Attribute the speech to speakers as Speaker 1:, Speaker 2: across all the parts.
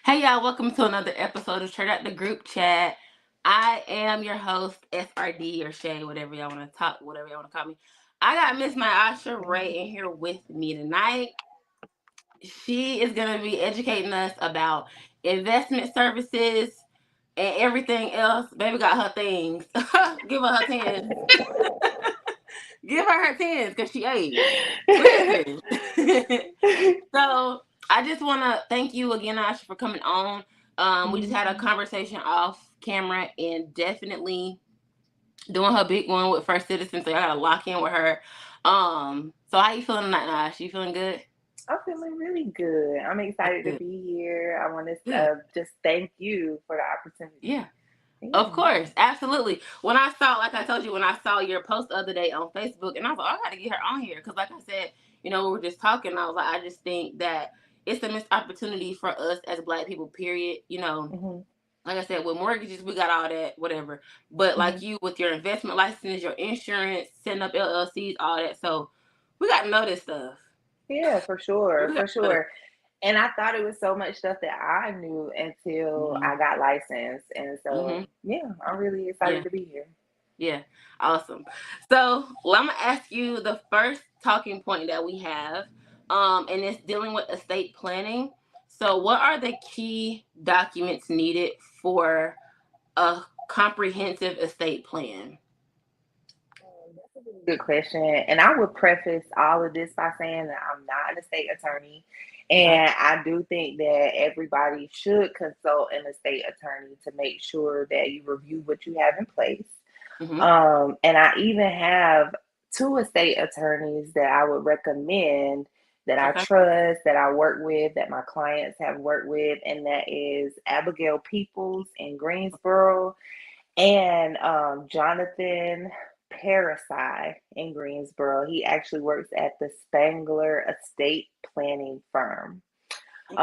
Speaker 1: Hey y'all, welcome to another episode of Straight Out the Group Chat. I am your host, SRD or Shay, whatever y'all want to talk, whatever y'all want to call me. I got Miss Myasha Ray in here with me tonight. She is going to be educating us about investment services and everything else. Baby got her things. Give her her tens. Give her tens because she aged. Listen. So I just want to thank you again, Asha, for coming on. We just had a conversation off camera and definitely doing her big one with First Citizen. So y'all gotta lock in with her. So how you feeling tonight, Asha? You feeling good?
Speaker 2: I'm feeling really good. I'm
Speaker 1: That's
Speaker 2: excited to
Speaker 1: good.
Speaker 2: be here. I want to
Speaker 1: Good.
Speaker 2: just thank you for the opportunity.
Speaker 1: Yeah. Of
Speaker 2: Yeah.
Speaker 1: course, absolutely. When I saw, like I told you, when I saw your post the other day on Facebook, and I was like, oh, I got to get her on here because, like I said, we were just talking. I was like, I just think that it's a missed opportunity for us as Black people. Period.
Speaker 2: hmm
Speaker 1: Like I said, with mortgages, we got all that, whatever. But
Speaker 2: hmm
Speaker 1: like you, with your investment license, your insurance, setting up LLCs, all that. So we got to know this stuff.
Speaker 2: Yeah, for sure,
Speaker 1: We got
Speaker 2: for
Speaker 1: to know this.
Speaker 2: sure. And I thought it was so much stuff that I knew until
Speaker 1: Hmm.
Speaker 2: I got licensed. And
Speaker 1: Hmm.
Speaker 2: so, yeah, I'm really excited
Speaker 1: Yeah.
Speaker 2: to be here.
Speaker 1: Yeah. Awesome. So well, I'm gonna ask you the first talking point that we have, and it's dealing with estate planning. So, what are the key documents needed for a comprehensive estate plan?
Speaker 2: That's a really good question. And I would preface all of this by saying that I'm not an estate attorney.
Speaker 1: Okay.
Speaker 2: And I do think that everybody should consult an estate attorney to make sure that you review what you have in place.
Speaker 1: Hmm.
Speaker 2: And I even have two estate attorneys that I would recommend that I
Speaker 1: Okay.
Speaker 2: trust, that I work with, that my clients have worked with, and that is Abigail Peoples in Greensboro and Jonathan Parasai in Greensboro. He actually works at the Spangler Estate Planning Firm.
Speaker 1: Okay.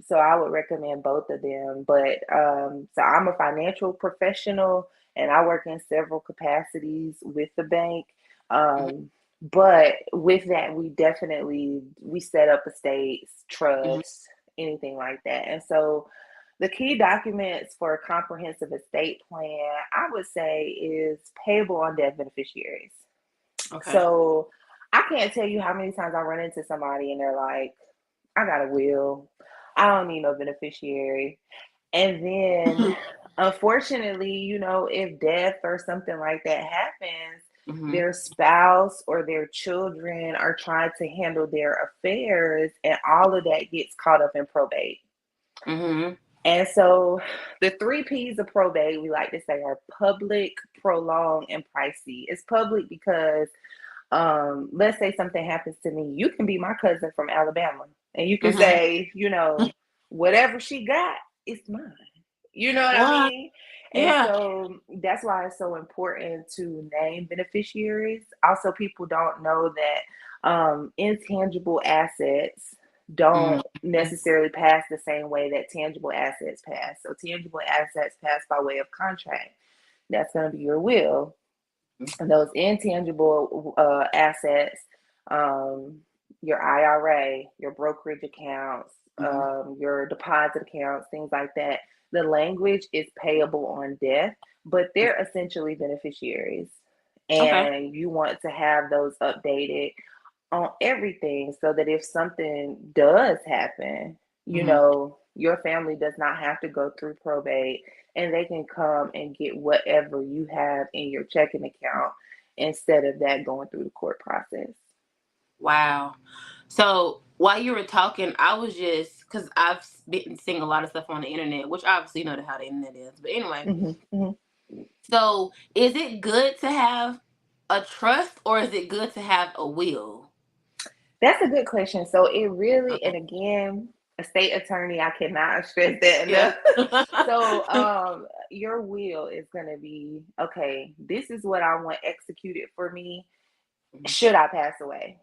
Speaker 2: So I would recommend both of them. But so I'm a financial professional and I work in several capacities with the bank.
Speaker 1: Hmm.
Speaker 2: But with that, we set up estates,
Speaker 1: Hmm.
Speaker 2: trusts, anything like that. And so the key documents for a comprehensive estate plan, I would say, is payable on death beneficiaries.
Speaker 1: Okay.
Speaker 2: So I can't tell you how many times I run into somebody and they're like, I got a will. I don't need no beneficiary. And then, unfortunately, if death or something like that happens,
Speaker 1: Hmm.
Speaker 2: their spouse or their children are trying to handle their affairs, and all of that gets caught up in probate.
Speaker 1: Hmm.
Speaker 2: And so, the three P's of probate, we like to say, are public, prolonged, and pricey. It's public because let's say something happens to me, you can be my cousin from Alabama and you can
Speaker 1: Hmm.
Speaker 2: say, whatever she got, it's mine. You know what I
Speaker 1: What?
Speaker 2: mean? And
Speaker 1: Yeah.
Speaker 2: so that's why it's so important to name beneficiaries. Also, people don't know that intangible assets
Speaker 1: Hmm.
Speaker 2: don't necessarily pass the same way that tangible assets pass. So tangible assets pass by way of contract. That's going to be your will. And those intangible assets, um, your IRA, your brokerage accounts,
Speaker 1: Hmm.
Speaker 2: your deposit accounts, things like that. The language is payable on death, but they're essentially beneficiaries.
Speaker 1: Okay.
Speaker 2: And you want to have those updated on everything so that if something does happen,
Speaker 1: Hmm.
Speaker 2: your family does not have to go through probate and they can come and get whatever you have in your checking account instead of that going through the court process.
Speaker 1: Wow. So while you were talking, I was just because I've been seeing a lot of stuff on the internet, which obviously you know how the internet is. But anyway,
Speaker 2: hmm hmm
Speaker 1: so is it good to have a trust or is it good to have a will?
Speaker 2: That's a good question. So it really,
Speaker 1: Okay.
Speaker 2: and again, a state attorney, I cannot stress that
Speaker 1: Yeah.
Speaker 2: enough. So your will is going to be okay. This is what I want executed for me.
Speaker 1: Mhm.
Speaker 2: Should I pass away?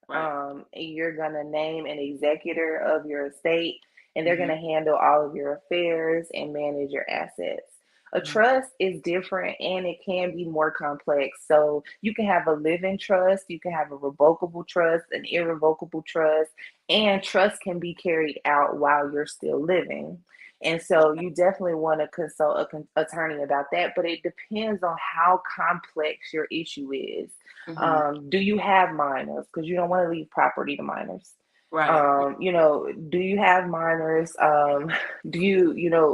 Speaker 1: Right.
Speaker 2: You're going to name an executor of your estate, and they're going
Speaker 1: Hmm.
Speaker 2: to handle all of your affairs and manage your assets. A trust is different and it can be more complex. So you can have a living trust, you can have a revocable trust, an irrevocable trust, and trust can be carried out while you're still living. And so you definitely want to consult an attorney about that, but it depends on how complex your issue is.
Speaker 1: Mm-hmm.
Speaker 2: Do you have minors? Because you don't want to leave property to minors.
Speaker 1: Right.
Speaker 2: Do you have minors? Do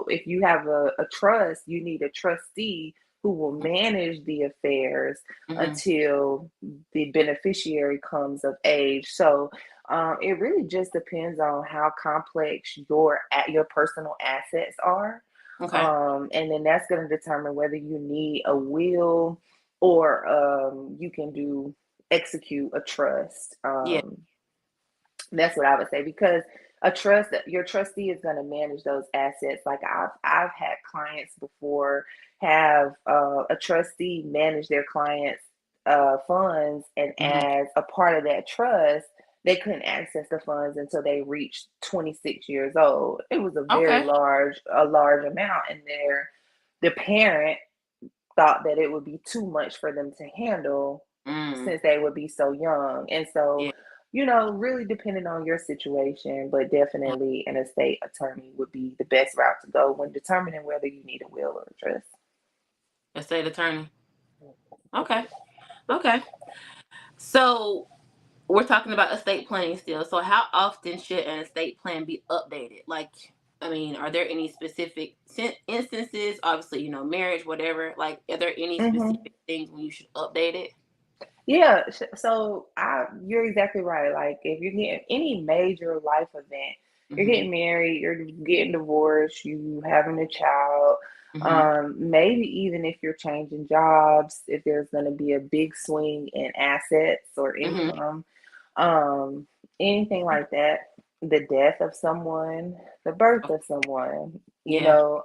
Speaker 2: if you have a trust, you need a trustee who will manage the affairs
Speaker 1: Mm-hmm.
Speaker 2: until the beneficiary comes of age. So it really just depends on how complex your personal assets are.
Speaker 1: Okay.
Speaker 2: And then that's going to determine whether you need a will or you can execute a trust.
Speaker 1: Yeah.
Speaker 2: That's what I would say, because your trustee is going to manage those assets. Like I've had clients before have a trustee manage their clients' funds, and
Speaker 1: Mm-hmm.
Speaker 2: as a part of that trust, they couldn't access the funds until they reached 26 years old. It was
Speaker 1: Okay.
Speaker 2: a large amount, and the parent thought that it would be too much for them to handle
Speaker 1: Mm.
Speaker 2: since they would be so young. And so,
Speaker 1: Yeah.
Speaker 2: really depending on your situation, but definitely an estate attorney would be the best route to go when determining whether you need a will or a trust.
Speaker 1: Estate attorney. Okay. Okay. So we're talking about estate planning still. So how often should an estate plan be updated? Like, I mean, are there any specific instances? Obviously, marriage, whatever. Like, are there any
Speaker 2: Hmm.
Speaker 1: specific things when you should update it?
Speaker 2: Yeah, so you're exactly right. Like if you're getting any major life event, you're
Speaker 1: Mm-hmm.
Speaker 2: getting married, you're getting divorced, you having a child,
Speaker 1: Mm-hmm.
Speaker 2: maybe even if you're changing jobs, if there's going to be a big swing in assets or
Speaker 1: Mm-hmm.
Speaker 2: income, um, anything like that, the death of someone, the birth of someone,
Speaker 1: Yeah.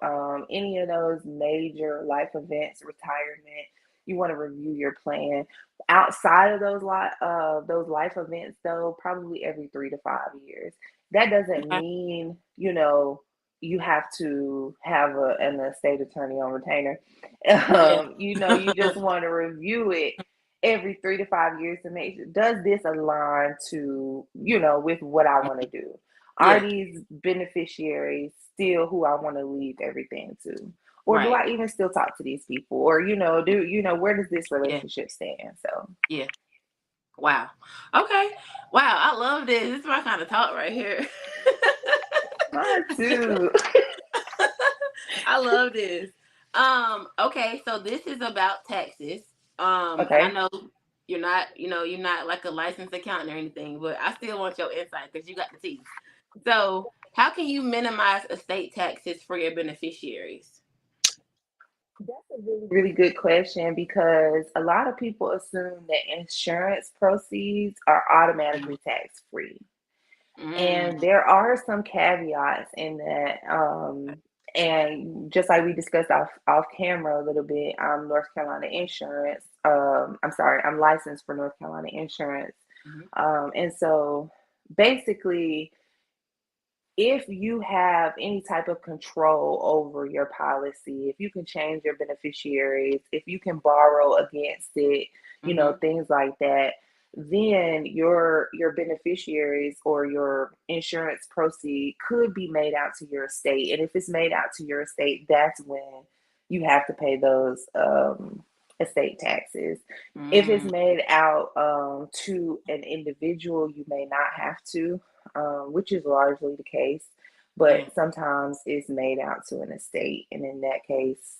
Speaker 2: any of those major life events, retirement, you want to review your plan. Outside of those life events, though, probably every 3 to 5 years. That doesn't
Speaker 1: Okay.
Speaker 2: mean you have to have an estate attorney on retainer.
Speaker 1: Yeah.
Speaker 2: You just want to review it every 3 to 5 years to make sure, does this align to with what I want to do? Are
Speaker 1: Yeah.
Speaker 2: these beneficiaries still who I want to leave everything to? Or do
Speaker 1: Right.
Speaker 2: I even still talk to these people? Or where does this
Speaker 1: Yeah.
Speaker 2: relationship stand? So
Speaker 1: Yeah. Wow. Okay. Wow. I love this. This is my kind of talk right here.
Speaker 2: mine too.
Speaker 1: I love this. Okay, so this is about taxes. And I
Speaker 2: Okay.
Speaker 1: know you're not like a licensed accountant or anything, but I still want your insight because you got the teeth. So, how can you minimize estate taxes for your beneficiaries?
Speaker 2: That's a really good question, because a lot of people assume that insurance proceeds are automatically tax free.
Speaker 1: Mm,
Speaker 2: And there are some caveats in that. And just like we discussed off camera a little bit, I'm North Carolina Insurance. I'm sorry, I'm licensed for North Carolina Insurance.
Speaker 1: mhm,
Speaker 2: And so basically, if you have any type of control over your policy, if you can change your beneficiaries, if you can borrow against it,
Speaker 1: mhm,
Speaker 2: things like that, then your beneficiaries or your insurance proceed could be made out to your estate. And if it's made out to your estate, that's when you have to pay those estate taxes. If it's
Speaker 1: mm,
Speaker 2: made out to an individual, you may not have to, which is largely the case.
Speaker 1: yeah.
Speaker 2: But sometimes it's made out to an estate, and in that case,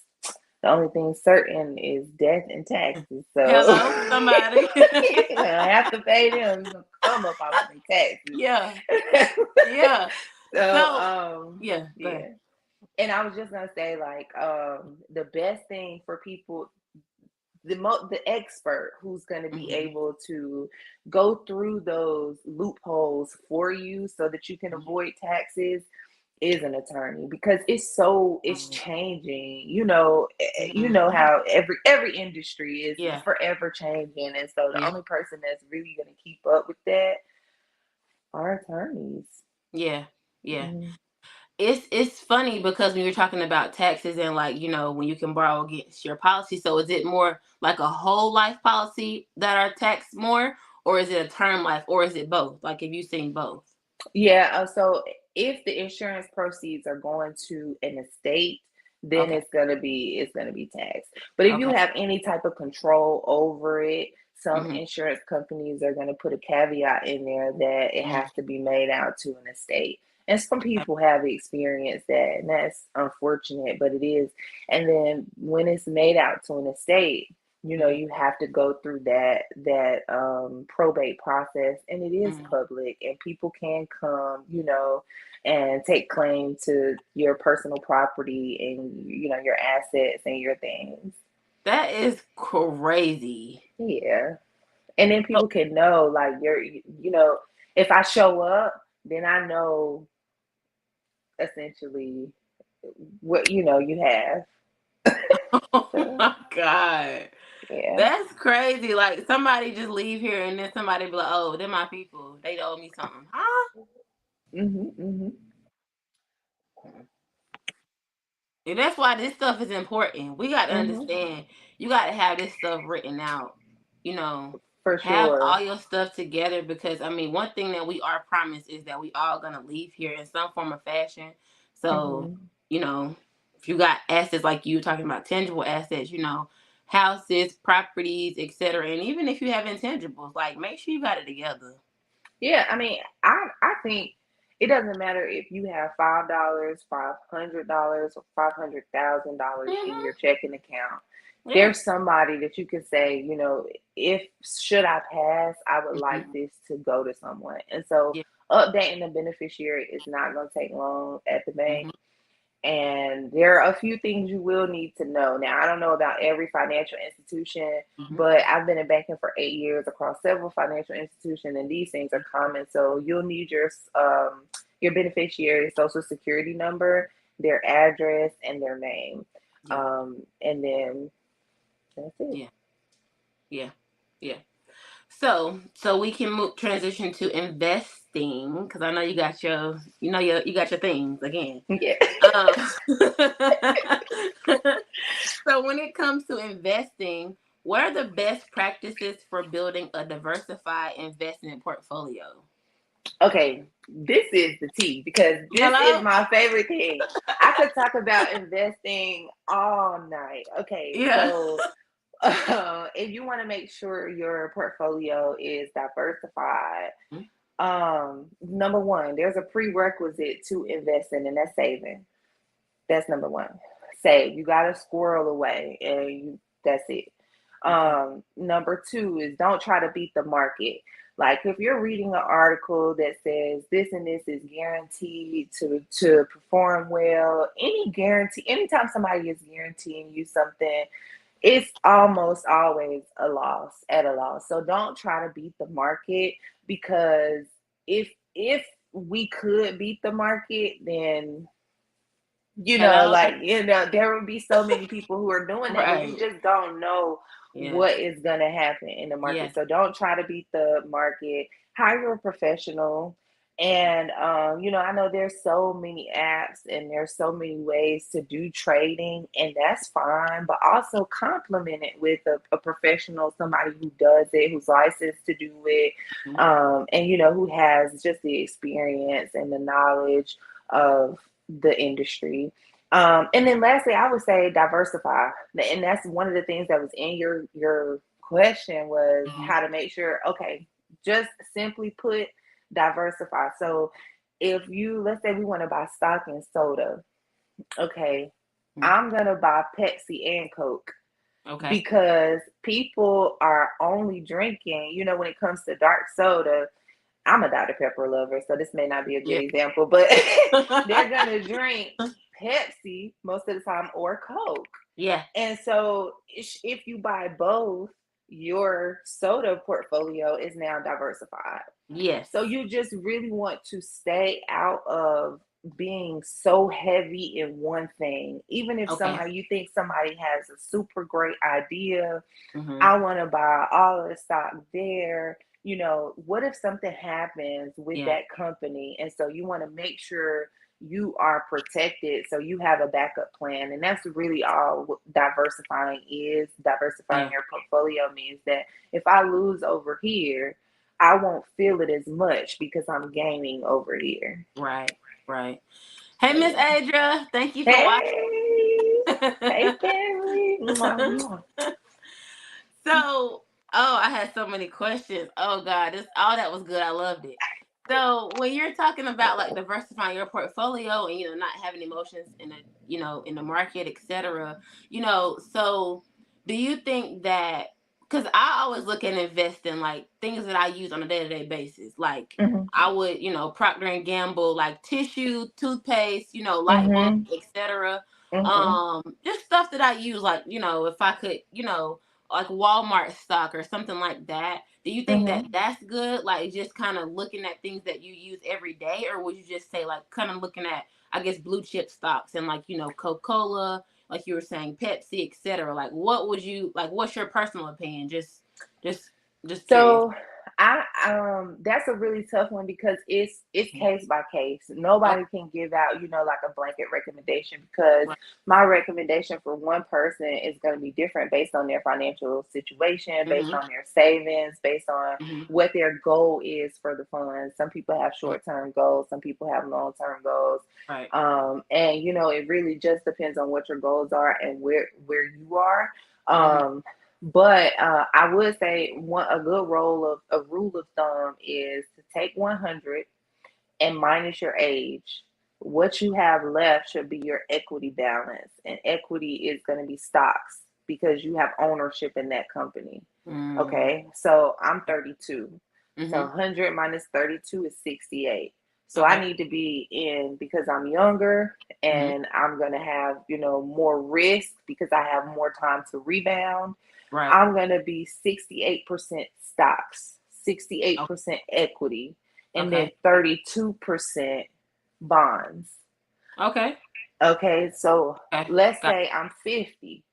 Speaker 2: the only thing certain is death and taxes. So
Speaker 1: Hello, somebody.
Speaker 2: I have to pay them. It's gonna come up off my
Speaker 1: Yeah,
Speaker 2: taxes.
Speaker 1: yeah.
Speaker 2: so
Speaker 1: So, yeah, go ahead.
Speaker 2: yeah. And I was just gonna say, like, the best thing for people, the expert who's going to be
Speaker 1: Hmm.
Speaker 2: able to go through those loopholes for you so that you can avoid taxes is an attorney, because it's changing. You know
Speaker 1: Hmm.
Speaker 2: how every industry is
Speaker 1: Yeah,
Speaker 2: forever changing, and so the
Speaker 1: yeah,
Speaker 2: only person that's really going to keep up with that are attorneys.
Speaker 1: yeah, yeah.
Speaker 2: Mhm.
Speaker 1: It's funny because when you're talking about taxes and like, when you can borrow against your policy, so is it more like a whole life policy that are taxed more, or is it a term life, or is it both? Like, if you've seen both.
Speaker 2: Yeah, so if the insurance proceeds are going to an estate, then
Speaker 1: Okay.
Speaker 2: it's gonna be taxed. But if you
Speaker 1: Okay.
Speaker 2: have any type of control over it, some
Speaker 1: Hmm.
Speaker 2: insurance companies are gonna put a caveat in there that it
Speaker 1: Hmm.
Speaker 2: has to be made out to an estate. And some
Speaker 1: Okay.
Speaker 2: people have experienced that, and that's unfortunate, but it is. And then when it's made out to an estate,
Speaker 1: Hmm.
Speaker 2: you have to go through that probate process, and it is
Speaker 1: Hmm.
Speaker 2: public, and people can come, and take claim to your personal property and your assets and your things.
Speaker 1: That is crazy.
Speaker 2: Yeah, and then
Speaker 1: So,
Speaker 2: people can know, like, if I show up, then I know essentially what you have.
Speaker 1: oh
Speaker 2: So
Speaker 1: my God.
Speaker 2: yeah.
Speaker 1: That's crazy. Like, somebody just leave here and then somebody be like, oh, they're my people. They owe me something. Huh?
Speaker 2: Mhm. Mhm.
Speaker 1: And that's why this stuff is important. We got to
Speaker 2: Mhm.
Speaker 1: understand. You got to have this stuff written out. You know,
Speaker 2: For
Speaker 1: have
Speaker 2: sure.
Speaker 1: all your stuff together because, I mean, one thing that we are promised is that we all going to leave here in some form of fashion. So,
Speaker 2: Mhm.
Speaker 1: you know, if you got assets like you were talking about, tangible assets, houses, properties, etc. And even if you have intangibles, like, make sure you got it together.
Speaker 2: Yeah, I mean, I think it doesn't matter if you have $5, $500, or $500,000 in
Speaker 1: Hmm.
Speaker 2: your checking account.
Speaker 1: Yeah.
Speaker 2: There's somebody that you can say, if should I pass, I would like
Speaker 1: Hmm.
Speaker 2: this to go to someone. And so
Speaker 1: Yeah.
Speaker 2: updating the beneficiary is not going to take long at the bank.
Speaker 1: Hmm.
Speaker 2: And there are a few things you will need to know. Now, I don't know about every financial institution,
Speaker 1: Hmm.
Speaker 2: but I've been in banking for 8 years across several financial institutions, and these things are common. So you'll need your beneficiary social security number, their address, and their name,
Speaker 1: Yeah.
Speaker 2: and then that's it.
Speaker 1: Yeah. Yeah. Yeah. So we can move transition to investing because I know you got your things again.
Speaker 2: Yeah.
Speaker 1: Um, so when it comes to investing, what are the best practices for building a diversified investment portfolio?
Speaker 2: Okay, this is the tea because this is
Speaker 1: Hello.
Speaker 2: my favorite thing. I could talk about investing all night. Okay,
Speaker 1: Yeah.
Speaker 2: so if you want to make sure your portfolio is diversified, number one, there's a prerequisite to investing, and that's saving. That's number one. Save. You got to squirrel away, and that's it.
Speaker 1: Okay.
Speaker 2: Number two is don't try to beat the market. Like if you're reading an article that says this and this is guaranteed to perform well, anytime somebody is guaranteeing you something, it's almost always at a loss. So don't try to beat the market, because if we could beat the market, then
Speaker 1: Hello.
Speaker 2: there would be so many people who are doing that, but we
Speaker 1: Right.
Speaker 2: just don't know
Speaker 1: Yeah.
Speaker 2: what is going to happen in the
Speaker 1: Yeah.
Speaker 2: market. So don't try to beat the market. Hire a professional. And I know there's so many apps and there's so many ways to do trading, and that's fine. But also complement it with a professional, somebody who does it, who's licensed to do it,
Speaker 1: Mhm.
Speaker 2: and who has just the experience and the knowledge of the industry. And then lastly, I would say diversify. And that's one of the things that was in your question, was
Speaker 1: Mhm.
Speaker 2: how to make sure, okay, just simply put, diversify. So let's say we want to buy stock in soda, okay,
Speaker 1: Mhm.
Speaker 2: I'm going to buy Pepsi and Coke,
Speaker 1: Okay.
Speaker 2: because people are only drinking, when it comes to dark soda. I'm a Dr. Pepper lover, so this may not be a good
Speaker 1: Yeah.
Speaker 2: example, but they're gonna drink Pepsi most of the time, or Coke.
Speaker 1: Yeah.
Speaker 2: And so if you buy both, your soda portfolio is now diversified.
Speaker 1: Yes.
Speaker 2: So you just really want to stay out of being so heavy in one thing. Even if
Speaker 1: Okay.
Speaker 2: you think somebody has a super great idea,
Speaker 1: Mhm.
Speaker 2: I want to buy all of the stock there. What if something happens with
Speaker 1: Yeah.
Speaker 2: that company? And so you want to make sure you are protected, so you have a backup plan. And that's really all what diversifying is. Diversifying
Speaker 1: Yeah.
Speaker 2: your portfolio means that if I lose over here, I won't feel it as much because I'm gaining over here.
Speaker 1: Right. Right. Hey,
Speaker 2: So
Speaker 1: Miss
Speaker 2: yeah.
Speaker 1: Adria, thank you for
Speaker 2: Hey, hey,
Speaker 1: watching.
Speaker 2: family. Mwah, mwah.
Speaker 1: So, oh, I had so many questions. Oh God, this all that was good. I loved it. So, when you're talking about like diversifying your portfolio and not having emotions in the in the market, etc. So do you think that? Because I always look at investing like things that I use on a day-to-day basis, like
Speaker 2: Mhm,
Speaker 1: I would, Procter and Gamble, like tissue, toothpaste, light bulbs,
Speaker 2: mhm,
Speaker 1: etc.
Speaker 2: mhm,
Speaker 1: Just stuff that I use, like if I could, like Walmart stock or something like that. Do you think that
Speaker 2: mhm.
Speaker 1: that's good? Like just kind of looking at things that you use every day, or would you just say like kind of looking at, I guess, blue chip stocks and like Coca-Cola, like you were saying, Pepsi, etc. Like what would you like? What's your personal opinion? Just, just curious.
Speaker 2: So I that's a really tough one because it's case by case. Nobody
Speaker 1: Okay.
Speaker 2: can give out, like a blanket recommendation, because
Speaker 1: Right.
Speaker 2: my recommendation for one person is going to be different based on their financial situation, based
Speaker 1: Mhm.
Speaker 2: on their savings, based on
Speaker 1: Mhm.
Speaker 2: what their goal is for the fund. Some people have
Speaker 1: Mhm.
Speaker 2: short-term goals, some people have long-term goals.
Speaker 1: Right.
Speaker 2: And it really just depends on what your goals are and where you are.
Speaker 1: Mhm.
Speaker 2: But I would say a good a rule of thumb is to take 100 and minus your age. What you have left should be your equity balance, and equity is going to be stocks because you have ownership in that company.
Speaker 1: Mhm.
Speaker 2: Okay, so I'm 32. So
Speaker 1: Mhm.
Speaker 2: 100 minus 32 is 68. So I
Speaker 1: Okay.
Speaker 2: need to be in, because I'm younger
Speaker 1: Mhm.
Speaker 2: and I'm going to have, more risk because I have more time to rebound.
Speaker 1: Right.
Speaker 2: I'm going to be 68% stocks,
Speaker 1: Okay.
Speaker 2: 68% equity, and then
Speaker 1: Okay.
Speaker 2: 32% bonds.
Speaker 1: Okay.
Speaker 2: Okay, so
Speaker 1: Okay.
Speaker 2: let's
Speaker 1: Got.
Speaker 2: say I'm 50.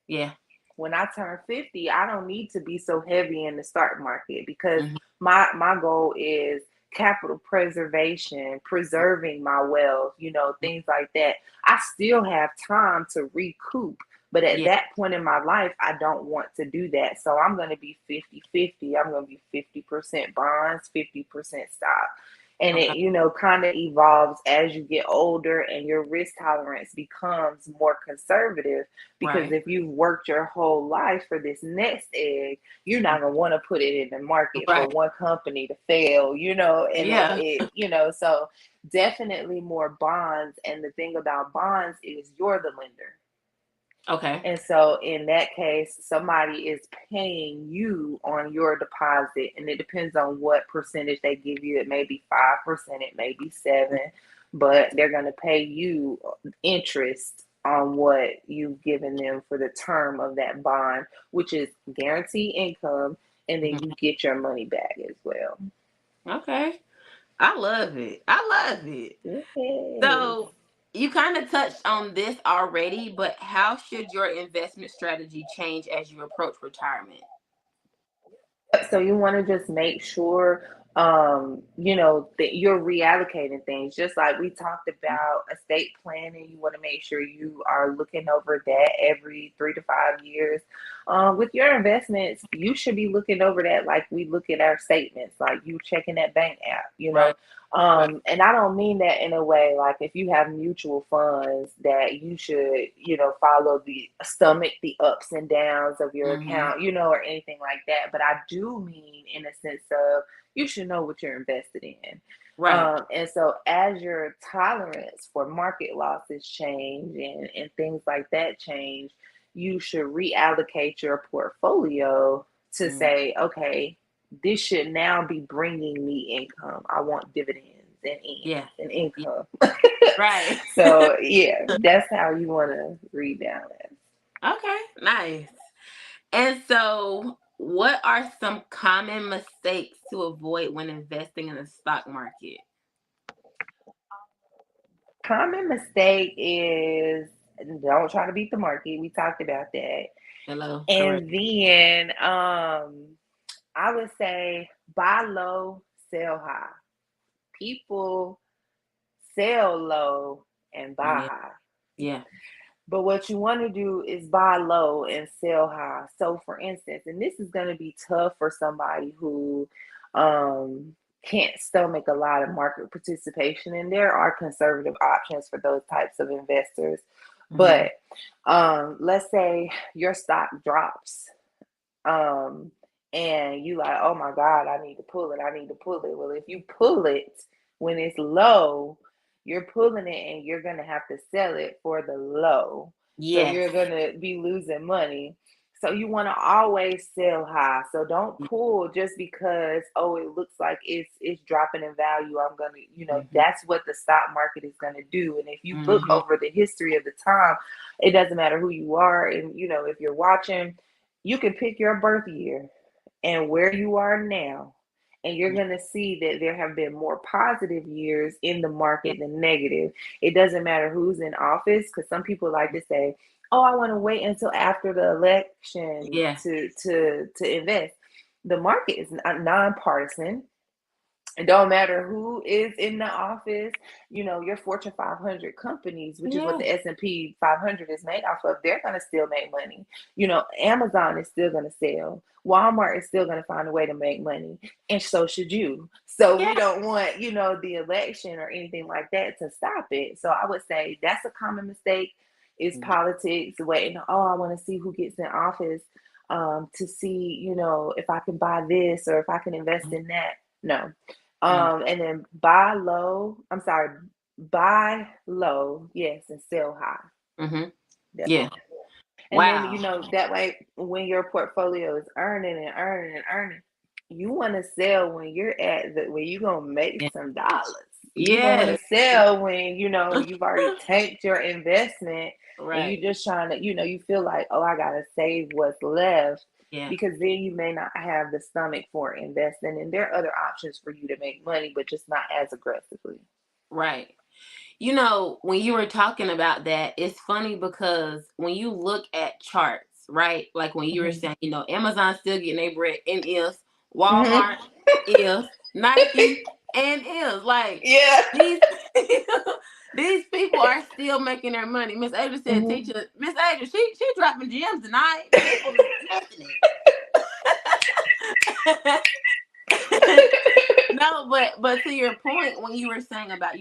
Speaker 1: Yeah.
Speaker 2: When I turn 50, I don't need to be so heavy in the stock market because
Speaker 1: Mhm.
Speaker 2: my goal is capital preservation, preserving my wealth, things like that. I still have time to recoup, but at
Speaker 1: Yeah.
Speaker 2: that point in my life, I don't want to do that. So I'm going to be 50-50. I'm going to be 50% bonds, 50% stock. And it,
Speaker 1: Okay.
Speaker 2: kind of evolves as you get older and your risk tolerance becomes more conservative, because
Speaker 1: Right.
Speaker 2: if you've worked your whole life for this next egg, you're not gonna want to put it in the market for
Speaker 1: Right.
Speaker 2: one company to fail, and
Speaker 1: Yeah.
Speaker 2: so definitely more bonds. And the thing about bonds is you're the lender.
Speaker 1: Okay.
Speaker 2: And so in that case, somebody is paying you on your deposit, and it depends on what percentage they give you. It may be 5%, it may be 7, but they're going to pay you interest on what you've given them for the term of that bond, which is guaranteed income, and then
Speaker 1: Mhm.
Speaker 2: you get your money back as well.
Speaker 1: Okay. I love it. I love it.
Speaker 2: Yes.
Speaker 1: So you kind of touched on this already, but how should your investment strategy change as you approach retirement?
Speaker 2: So you want to just make sure, that you're reallocating things. Just like we talked about estate planning, you want to make sure you are looking over that every 3 to 5 years. With your investments, you should be looking over that like we look at our statements, like you checking that bank app.
Speaker 1: Right. Right.
Speaker 2: And I don't mean that in a way like if you have mutual funds that you should, follow the ups and downs of your
Speaker 1: Mm-hmm.
Speaker 2: account, or anything like that. But I do mean in a sense of you should know what you're invested in.
Speaker 1: Right.
Speaker 2: And so as your tolerance for market losses change and things like that change, you should reallocate your portfolio to
Speaker 1: Mm.
Speaker 2: say, okay, this should now be bringing me income. I want dividends and
Speaker 1: Yeah.
Speaker 2: and
Speaker 1: Yeah.
Speaker 2: income.
Speaker 1: Right.
Speaker 2: So yeah, that's how you want to rebalance.
Speaker 1: Okay. Nice. And so, what are some common mistakes to avoid when investing in the stock market?
Speaker 2: Common mistake is don't try to beat the market. We talked about that.
Speaker 1: Hello. Correct.
Speaker 2: And then I would say buy low, sell high. People sell low and buy
Speaker 1: Yeah.
Speaker 2: high.
Speaker 1: Yeah.
Speaker 2: But what you want to do is buy low and sell high. So, for instance, and this is going to be tough for somebody who can't stomach a lot of market participation, and there are conservative options for those types of investors.
Speaker 1: Mm-hmm.
Speaker 2: But let's say your stock drops, um, and you like, oh my God, I need to pull it. I need to pull it. Well, if you pull it when it's low, you're pulling it and you're going to have to sell it for the low. So
Speaker 1: Yes.
Speaker 2: you're going to be losing money. So you want to always sell high. So don't pull just because, oh, it looks like it's dropping in value. I'm going to,
Speaker 1: Mm-hmm.
Speaker 2: that's what the stock market is going to do. And if you look
Speaker 1: Mm-hmm.
Speaker 2: over the history of the time, it doesn't matter who you are. And, if you're watching, you can pick your birth year and where you are now, and you're going to see that there have been more positive years in the
Speaker 1: Yeah.
Speaker 2: market than negative. It doesn't matter who's in office, because some people like to say, oh, I want to wait until after the election
Speaker 1: Yeah.
Speaker 2: to invest. The market is nonpartisan. It don't matter who is in the office. Your Fortune 500 companies, which is what
Speaker 1: Yeah.
Speaker 2: the S&P 500 is made off of, they're going to still make money. Amazon is still going to sell. Walmart is still going to find a way to make money, and so should you. So
Speaker 1: Yeah.
Speaker 2: we don't want, the election or anything like that to stop it. So I would say that's a common mistake, is politics, waiting, oh, I want to see who gets in office, to see, if I can buy this or if I can invest in that. No.
Speaker 1: No.
Speaker 2: And then buy low, yes, and sell high.
Speaker 1: Mm-hmm.
Speaker 2: That's
Speaker 1: Yeah.
Speaker 2: And then,
Speaker 1: Wow.
Speaker 2: that way, when your portfolio is earning and earning and earning, you want to sell when you're where you're going to make
Speaker 1: Yeah.
Speaker 2: some dollars. You want to
Speaker 1: Yes.
Speaker 2: sell when, you've already tanked your investment, and
Speaker 1: Right.
Speaker 2: you're just trying to, you feel like, oh, I got to save what's left,
Speaker 1: Yeah.
Speaker 2: because then you may not have the stomach for investing. And there are other options for you to make money, but just not as aggressively.
Speaker 1: Right. When you were talking about that, it's funny because when you look at charts, right? Like when you were saying, Amazon still getting their bread and is,
Speaker 2: Mm-hmm.
Speaker 1: Walmart is, Nike and is. Like
Speaker 2: Yeah.
Speaker 1: these these people are still making their money. Miss Adrian said,
Speaker 2: Mm-hmm.
Speaker 1: teacher, Miss Adrian, she dropping gems tonight. People listening. No, but to your point, when you were saying about,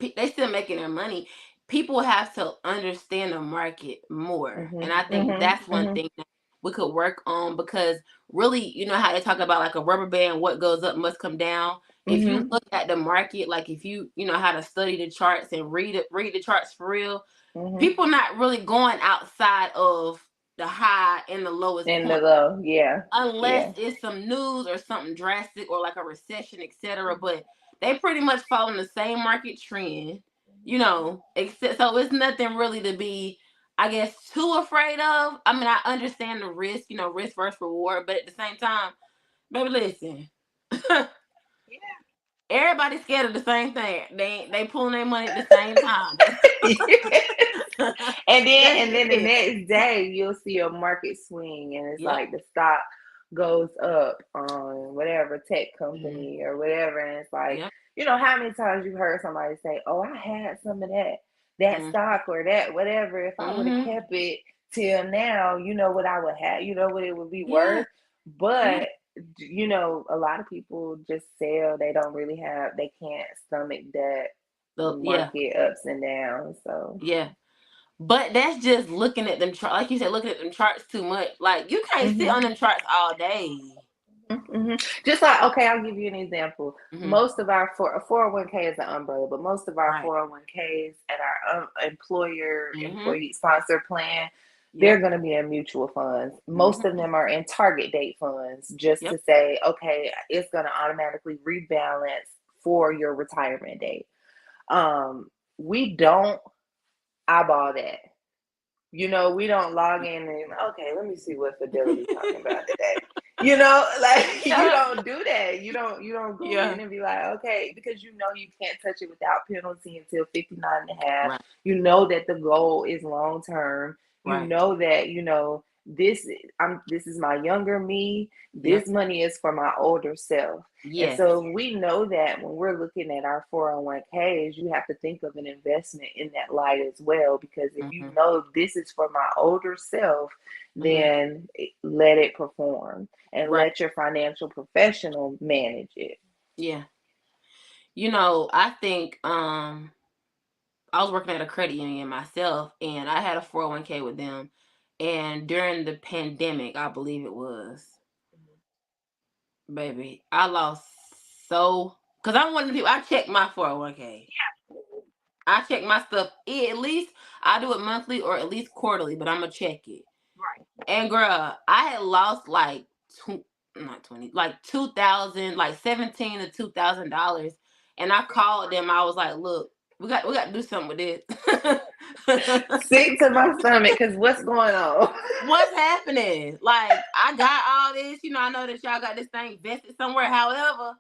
Speaker 1: they still making their money. People have to understand the market more, and I
Speaker 2: Mm-hmm.
Speaker 1: think that's
Speaker 2: Mm-hmm.
Speaker 1: one
Speaker 2: Mm-hmm.
Speaker 1: thing that we could work on, because really, how they talk about like a rubber band, what goes up must come down. If you
Speaker 2: Mm-hmm.
Speaker 1: look at the market, like if you know how to study the charts and read the charts for real,
Speaker 2: Mm-hmm.
Speaker 1: people not really going outside of the high and the lowest
Speaker 2: In the
Speaker 1: point,
Speaker 2: low, yeah,
Speaker 1: unless
Speaker 2: yeah.
Speaker 1: it's some news or something drastic or like a recession, etc. But they pretty much following the same market trend, except so it's nothing really to be, I guess, too afraid of. I mean, I understand the risk, risk versus reward, but at the same time, baby, listen. Everybody's scared of the same thing. They pulling their money at the same time.
Speaker 2: And then
Speaker 1: That's
Speaker 2: and
Speaker 1: just
Speaker 2: then the
Speaker 1: it.
Speaker 2: next day you'll see a market swing, and it's
Speaker 1: Yep.
Speaker 2: like the stock goes up on whatever tech
Speaker 1: Mm-hmm.
Speaker 2: company or whatever, and it's like,
Speaker 1: Yep.
Speaker 2: how many times you heard somebody say, oh, I had some of that
Speaker 1: Mm-hmm.
Speaker 2: stock or that whatever, if I would have
Speaker 1: Mm-hmm.
Speaker 2: kept it till now, what I would have, what it would be
Speaker 1: Yeah.
Speaker 2: worth.
Speaker 1: Yeah.
Speaker 2: But a lot of people just sell. They can't stomach that
Speaker 1: Yeah.
Speaker 2: market ups and downs. So
Speaker 1: Yeah. But that's just looking at them charts. Like you said, looking at them charts too much. Like you can't sit
Speaker 2: hmm
Speaker 1: on them charts all day.
Speaker 2: hmm just like, okay, I'll give you an example.
Speaker 1: Mm-hmm.
Speaker 2: Most of our 401k is an umbrella, but most of our
Speaker 1: Right.
Speaker 2: 401ks at our employer
Speaker 1: Mm-hmm.
Speaker 2: employee sponsor plan, they're
Speaker 1: Yep.
Speaker 2: going to be in mutual funds. Most of
Speaker 1: Mm-hmm.
Speaker 2: them are in target date funds, just
Speaker 1: Yep.
Speaker 2: to say, okay, it's going to automatically rebalance for your retirement date. We don't eyeball that. We don't log in and, okay, let me see what Fidelity talking about today. Like, you
Speaker 1: Yeah.
Speaker 2: don't do that. You don't go
Speaker 1: Yeah.
Speaker 2: in and be like, okay, because you can't touch it without penalty until 59 and a half.
Speaker 1: Right.
Speaker 2: You know that the goal is long term. You
Speaker 1: Right.
Speaker 2: know that, this is my younger me.
Speaker 1: Yep.
Speaker 2: This money is for my older self. And
Speaker 1: Yes.
Speaker 2: so we know that when we're looking at our 401ks, you have to think of an investment in that light as well. Because if you
Speaker 1: Mm-hmm.
Speaker 2: know this is for my older self,
Speaker 1: Mm-hmm.
Speaker 2: then let it perform and
Speaker 1: Right.
Speaker 2: let your financial professional manage it.
Speaker 1: Yeah. I think I was working at a credit union myself, and I had a 401k with them. And during the pandemic, I believe it was, baby, I lost so, because I'm one of the people, I check my 401k. I check my stuff. At least I do it monthly or at least quarterly, but I'm gonna check it.
Speaker 2: Right.
Speaker 1: And girl, I had lost like not 20, like 2,000, like 17 to $2,000. And I called them. I was like, look, we got to do something with this.
Speaker 2: Sick to my stomach because what's going on?
Speaker 1: What's happening? Like, I got all this, I know that y'all got this thing vested somewhere. However,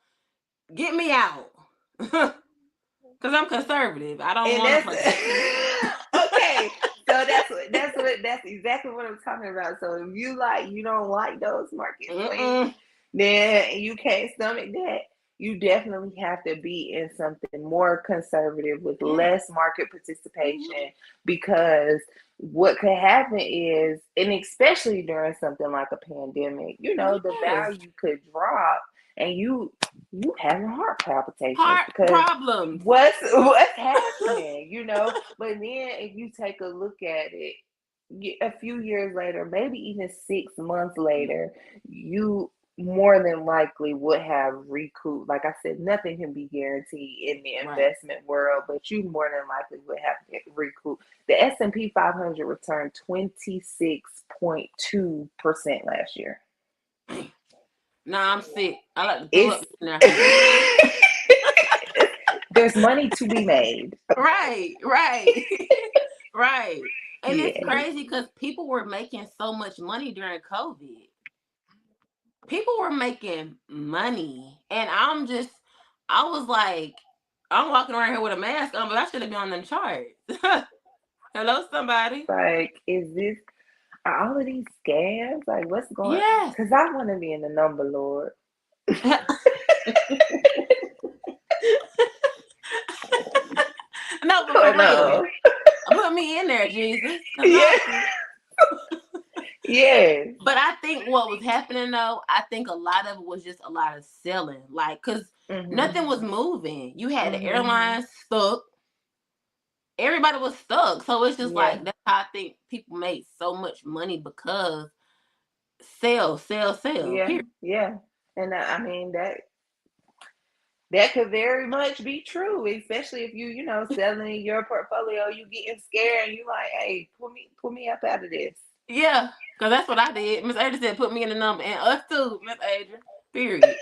Speaker 1: get me out. Because I'm conservative. I don't
Speaker 2: And
Speaker 1: want to
Speaker 2: that's
Speaker 1: play.
Speaker 2: okay. So that's exactly what I'm talking about. So if you don't like those market swings, then you can't stomach that. You definitely have to be in something more conservative with
Speaker 1: Yeah.
Speaker 2: less market participation, because what could happen is, and especially during something like a pandemic, the
Speaker 1: Yes.
Speaker 2: value could drop and you having heart palpitations
Speaker 1: Heart
Speaker 2: because
Speaker 1: problems.
Speaker 2: what's happening, But then if you take a look at it a few years later, maybe even 6 months later, you more than likely would have recouped. Like I said, nothing can be guaranteed in the
Speaker 1: Right.
Speaker 2: investment world, but you more than likely would have recouped. The S&P 500 returned 26.2% last year.
Speaker 1: Nah, I'm sick. I like to throw
Speaker 2: It's
Speaker 1: up in there.
Speaker 2: there's money to be made.
Speaker 1: Right. Right. And it's
Speaker 2: Yeah.
Speaker 1: crazy because people were making so much money during COVID. People were making money. And I was like, I'm walking around here with a mask on, but I should have been on them charts. Hello, somebody.
Speaker 2: Like, are all of these scams? Like, what's going?
Speaker 1: Yes.
Speaker 2: Because I want to be in the number, Lord.
Speaker 1: No, but
Speaker 2: Oh
Speaker 1: for real.
Speaker 2: no.
Speaker 1: Put me in there, Jesus. Cause
Speaker 2: Yeah.
Speaker 1: no.
Speaker 2: Yes.
Speaker 1: But I think what was happening though, I think a lot of it was just a lot of selling. Like, cause
Speaker 2: Mm-hmm.
Speaker 1: nothing was moving. You had the
Speaker 2: Mm-hmm.
Speaker 1: airlines stuck. Everybody was stuck. So it's just
Speaker 2: Yeah.
Speaker 1: like that's how I think people made so much money because sell.
Speaker 2: Yeah.
Speaker 1: Period.
Speaker 2: Yeah. And I mean that could very much be true, especially if selling your portfolio, you getting scared and you like, hey, pull me up out of this.
Speaker 1: Yeah. Cause that's what I did. Miss Adrian said put me in the number and us too, Miss Adrian. Period.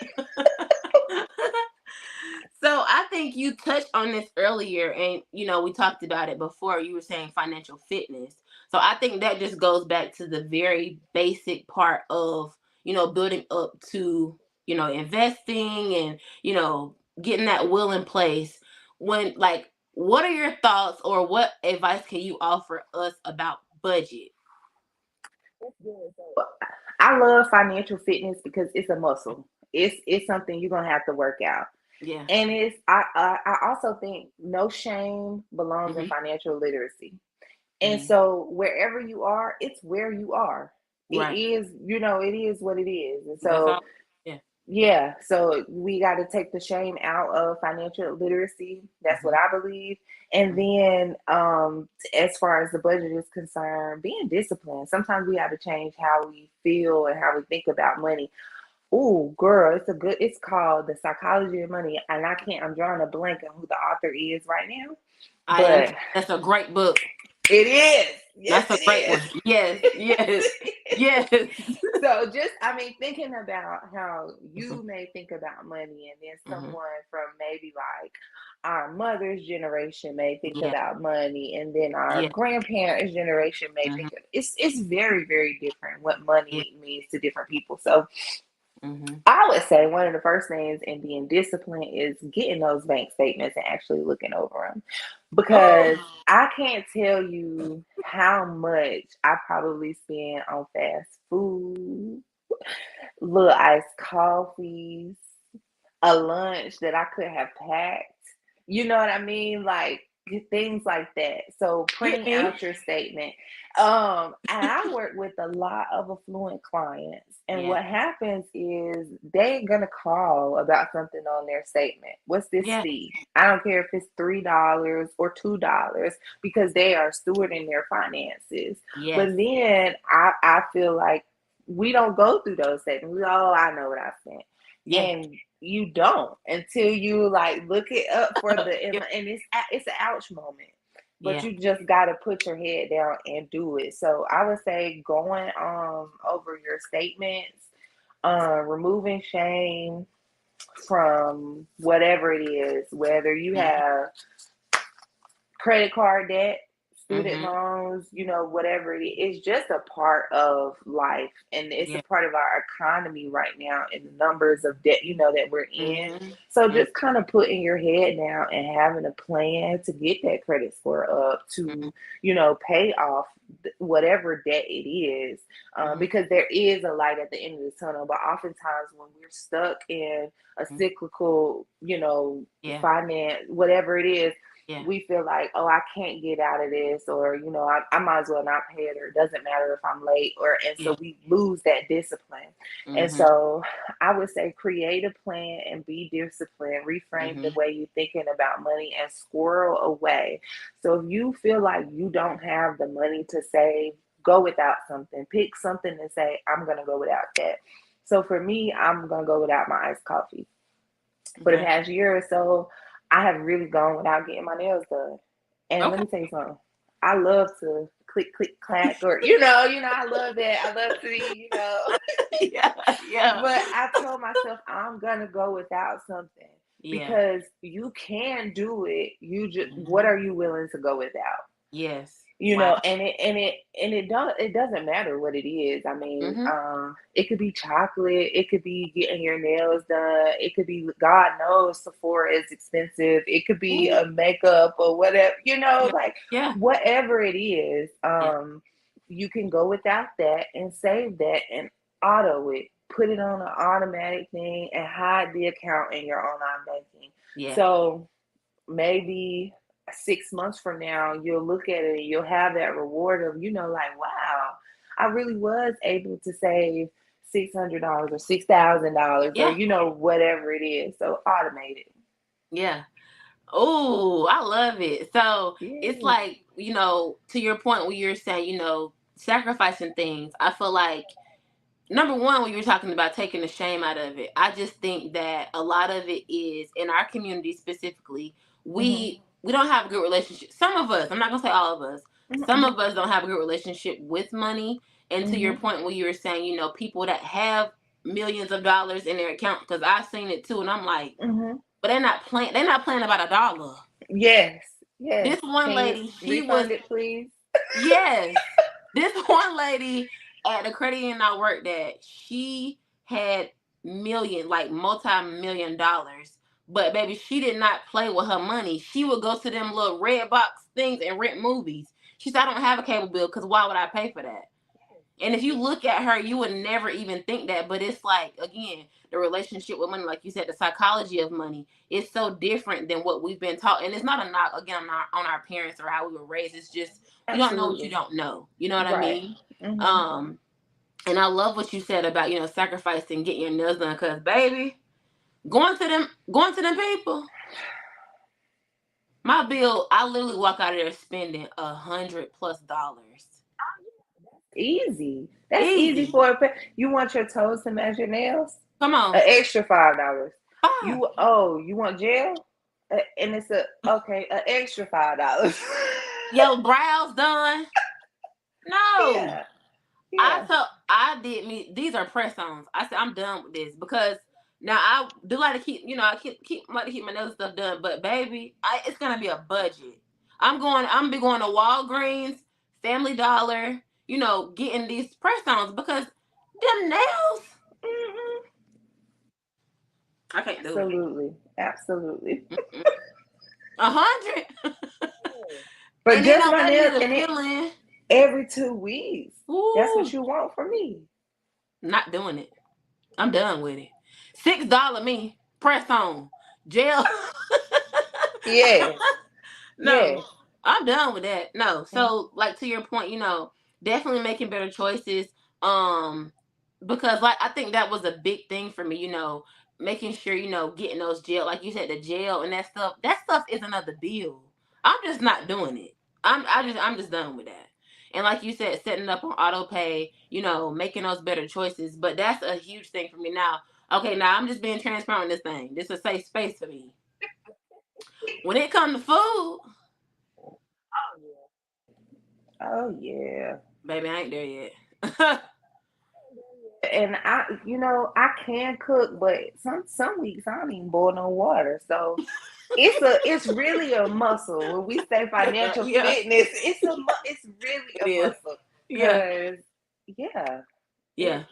Speaker 1: So I think you touched on this earlier, and we talked about it before. You were saying financial fitness. So I think that just goes back to the very basic part of building up to investing and getting that will in place. When what are your thoughts, or what advice can you offer us about budget?
Speaker 2: So I love financial fitness because it's a muscle. It's something you're gonna have to work out.
Speaker 1: Yeah.
Speaker 2: And I also think no shame belongs in
Speaker 1: Mm-hmm.
Speaker 2: financial literacy. And
Speaker 1: Mm-hmm.
Speaker 2: so wherever you are, it's where you are. It
Speaker 1: Right.
Speaker 2: is, it is what it is. And
Speaker 1: That's
Speaker 2: so
Speaker 1: all. Yeah.
Speaker 2: yeah, so we got to take the shame out of financial literacy. That's what
Speaker 1: Mm-hmm.
Speaker 2: I believe. And then, as far as the budget is concerned, being disciplined. Sometimes we have to change how we feel and how we think about money. Oh, girl, it's called The Psychology of Money. And I'm drawing a blank on who the author is right now,
Speaker 1: I am.
Speaker 2: but
Speaker 1: That's a great book.
Speaker 2: it is. Yes,
Speaker 1: That's a great
Speaker 2: it
Speaker 1: one. Yes, yes,
Speaker 2: is.
Speaker 1: yes.
Speaker 2: So thinking about how you may think about money, and then
Speaker 1: Mm-hmm.
Speaker 2: someone from maybe like our mother's generation may think
Speaker 1: Yeah,
Speaker 2: about money, and then our
Speaker 1: yeah,
Speaker 2: grandparents' generation may
Speaker 1: mm-hmm.
Speaker 2: think of it's very, very different what
Speaker 1: Yeah,
Speaker 2: money means to different people. So
Speaker 1: mm-hmm.
Speaker 2: I would say one of the first things in being disciplined is getting those bank statements and actually looking over them. Because
Speaker 1: Oh,
Speaker 2: I can't tell you how much I probably spend on fast food, little iced coffees, a lunch that I could have packed. You know what I mean? Like things like that. So
Speaker 1: Get
Speaker 2: printing
Speaker 1: me.
Speaker 2: out your statement. And I work with a lot of affluent clients. And
Speaker 1: Yeah.
Speaker 2: what happens is they're gonna call about something on their statement. What's this
Speaker 1: Yeah.
Speaker 2: fee? I don't care if it's $3 or $2 because they are stewarding their finances.
Speaker 1: Yes.
Speaker 2: But then I feel like we don't go through those statements. Oh, I know what I spent.
Speaker 1: Yeah.
Speaker 2: And you don't until you like look it up for the
Speaker 1: Yeah.
Speaker 2: and it's an ouch moment, but
Speaker 1: Yeah.
Speaker 2: you just got to put your head down and do it. So I would say going over your statements, removing shame from whatever it is, whether you
Speaker 1: Mhm.
Speaker 2: have credit card debt, student
Speaker 1: Mhm.
Speaker 2: loans, whatever it is. It's just a part of life, and it's a
Speaker 1: Yeah.
Speaker 2: part of our economy right now and the numbers of debt, that we're in.
Speaker 1: Mhm.
Speaker 2: So
Speaker 1: Mhm.
Speaker 2: just kind of putting your head down and having a plan to get that credit score up
Speaker 1: Mhm.
Speaker 2: to, pay off whatever debt it is,
Speaker 1: Mhm.
Speaker 2: because there is a light at the end of the tunnel. But oftentimes when we're stuck in a
Speaker 1: Mhm.
Speaker 2: cyclical,
Speaker 1: Yeah.
Speaker 2: finance, whatever it is,
Speaker 1: Yeah.
Speaker 2: we feel like, oh, I can't get out of this, or I might as well not pay it, or it doesn't matter if I'm late, and
Speaker 1: Yeah.
Speaker 2: so we lose that discipline. And
Speaker 1: Mhm.
Speaker 2: so I would say create a plan and be disciplined, reframe the
Speaker 1: Mhm.
Speaker 2: way you're thinking about money, and squirrel away. So if you feel like you don't have the money to save, go without something. Pick something and say, I'm gonna go without that. So for me, I'm gonna go without my iced coffee. For the
Speaker 1: Okay.
Speaker 2: past year or so, I have really gone without getting my nails done. And let
Speaker 1: Okay.
Speaker 2: me tell you something. I love to click, click, clack, or I love that. I love to be,
Speaker 1: Yeah. Yeah.
Speaker 2: But I told myself I'm gonna go without something
Speaker 1: Yeah.
Speaker 2: because you can do it. You just, what
Speaker 1: Mhm.
Speaker 2: are you willing to go without?
Speaker 1: Yes. Wow.
Speaker 2: And it doesn't matter what it is. I mean,
Speaker 1: Mhm.
Speaker 2: it could be chocolate, it could be getting your nails done, it could be, God knows, Sephora is expensive, it could be
Speaker 1: Ooh.
Speaker 2: a makeup or whatever,
Speaker 1: Yeah.
Speaker 2: like
Speaker 1: Yeah.
Speaker 2: whatever it is.
Speaker 1: Yeah.
Speaker 2: You can go without that and save that and auto it, put it on an automatic thing, and hide the account in your online banking.
Speaker 1: Yeah.
Speaker 2: So maybe 6 months from now, you'll look at it and you'll have that reward of, like, wow, I really was able to save $600 or $6,000 or,
Speaker 1: Yeah.
Speaker 2: whatever it is. So automate it.
Speaker 1: Yeah. Oh, I love it. So it's
Speaker 2: Yes.
Speaker 1: like, to your point where you're saying, sacrificing things. I feel like number one, when you were talking about taking the shame out of it, I just think that a lot of it is in our community specifically.
Speaker 2: Mm-hmm.
Speaker 1: We don't have a good relationship. Some of us, I'm not gonna say all of us. Some
Speaker 2: Mm-hmm.
Speaker 1: of us don't have a good relationship with money. And to your
Speaker 2: Mm-hmm.
Speaker 1: point, where you were saying, people that have millions of dollars in their account, because I've seen it too, and I'm like,
Speaker 2: Mm-hmm.
Speaker 1: but they're not playing. They're not playing about a dollar.
Speaker 2: Yes. Yes.
Speaker 1: This one
Speaker 2: Can you
Speaker 1: lady, she was
Speaker 2: refund it, please?
Speaker 1: yes. This one lady at the credit union I worked at, she had like multi-million dollars. But baby, she did not play with her money. She would go to them little red box things and rent movies. She said, I don't have a cable bill because why would I pay for that? And if you look at her, you would never even think that. But it's like, again, the relationship with money, like you said, the psychology of money is so different than what we've been taught. And it's not a knock, again, on our parents or how we were raised. It's just, you don't know what you
Speaker 2: Absolutely.
Speaker 1: don't know. You know what I
Speaker 2: Right.
Speaker 1: mean?
Speaker 2: Mm-hmm.
Speaker 1: Um, and I love what you said about, sacrificing, getting your nails done. Because, baby, going to them people, my bill, I literally walk out of there spending $100+.
Speaker 2: Easy. That's easy
Speaker 1: Easy.
Speaker 2: for you want your toes to match your nails?
Speaker 1: Come
Speaker 2: An
Speaker 1: on.
Speaker 2: extra $5.
Speaker 1: Five.
Speaker 2: You want gel? And it's an extra $5.
Speaker 1: Your brows done. No.
Speaker 2: Yeah, yeah.
Speaker 1: I did me, these are press ons. I said I'm done with this because now I do like to keep, I keep like to keep my nail stuff done, but baby, it's gonna be a budget. I'm be going to Walgreens, Family Dollar, getting these press ons because them nails,
Speaker 2: Hmm.
Speaker 1: I can't do it.
Speaker 2: Absolutely, absolutely.
Speaker 1: Mm-mm. 100.
Speaker 2: For
Speaker 1: And then
Speaker 2: just
Speaker 1: don't
Speaker 2: my
Speaker 1: let me
Speaker 2: nails,
Speaker 1: the
Speaker 2: and it
Speaker 1: feeling.
Speaker 2: every 2 weeks. That's what
Speaker 1: Ooh,
Speaker 2: you want from me.
Speaker 1: not doing it. I'm done with it. $6 me. Press on. Gel.
Speaker 2: Yes,
Speaker 1: No,
Speaker 2: yes.
Speaker 1: I'm done with that. No.
Speaker 2: Mm.
Speaker 1: So, like to your point, definitely making better choices. Um, because like I think that was a big thing for me. Making sure getting those gel, like you said, the gel and that stuff. That stuff is another bill. I'm just not doing it. I'm just done with that. And like you said, setting up on auto pay. Making those better choices. But that's a huge thing for me now. Okay, now I'm just being transparent on this thing. This is a safe space for me. When it comes to food,
Speaker 2: Oh yeah.
Speaker 1: baby, I ain't there yet.
Speaker 2: And I can cook, but some weeks I don't even boil no water. So it's really a muscle. When we say financial
Speaker 1: Yeah,
Speaker 2: fitness, it's really
Speaker 1: it
Speaker 2: a
Speaker 1: is.
Speaker 2: muscle.
Speaker 1: Yeah,
Speaker 2: Cause yeah,
Speaker 1: yeah,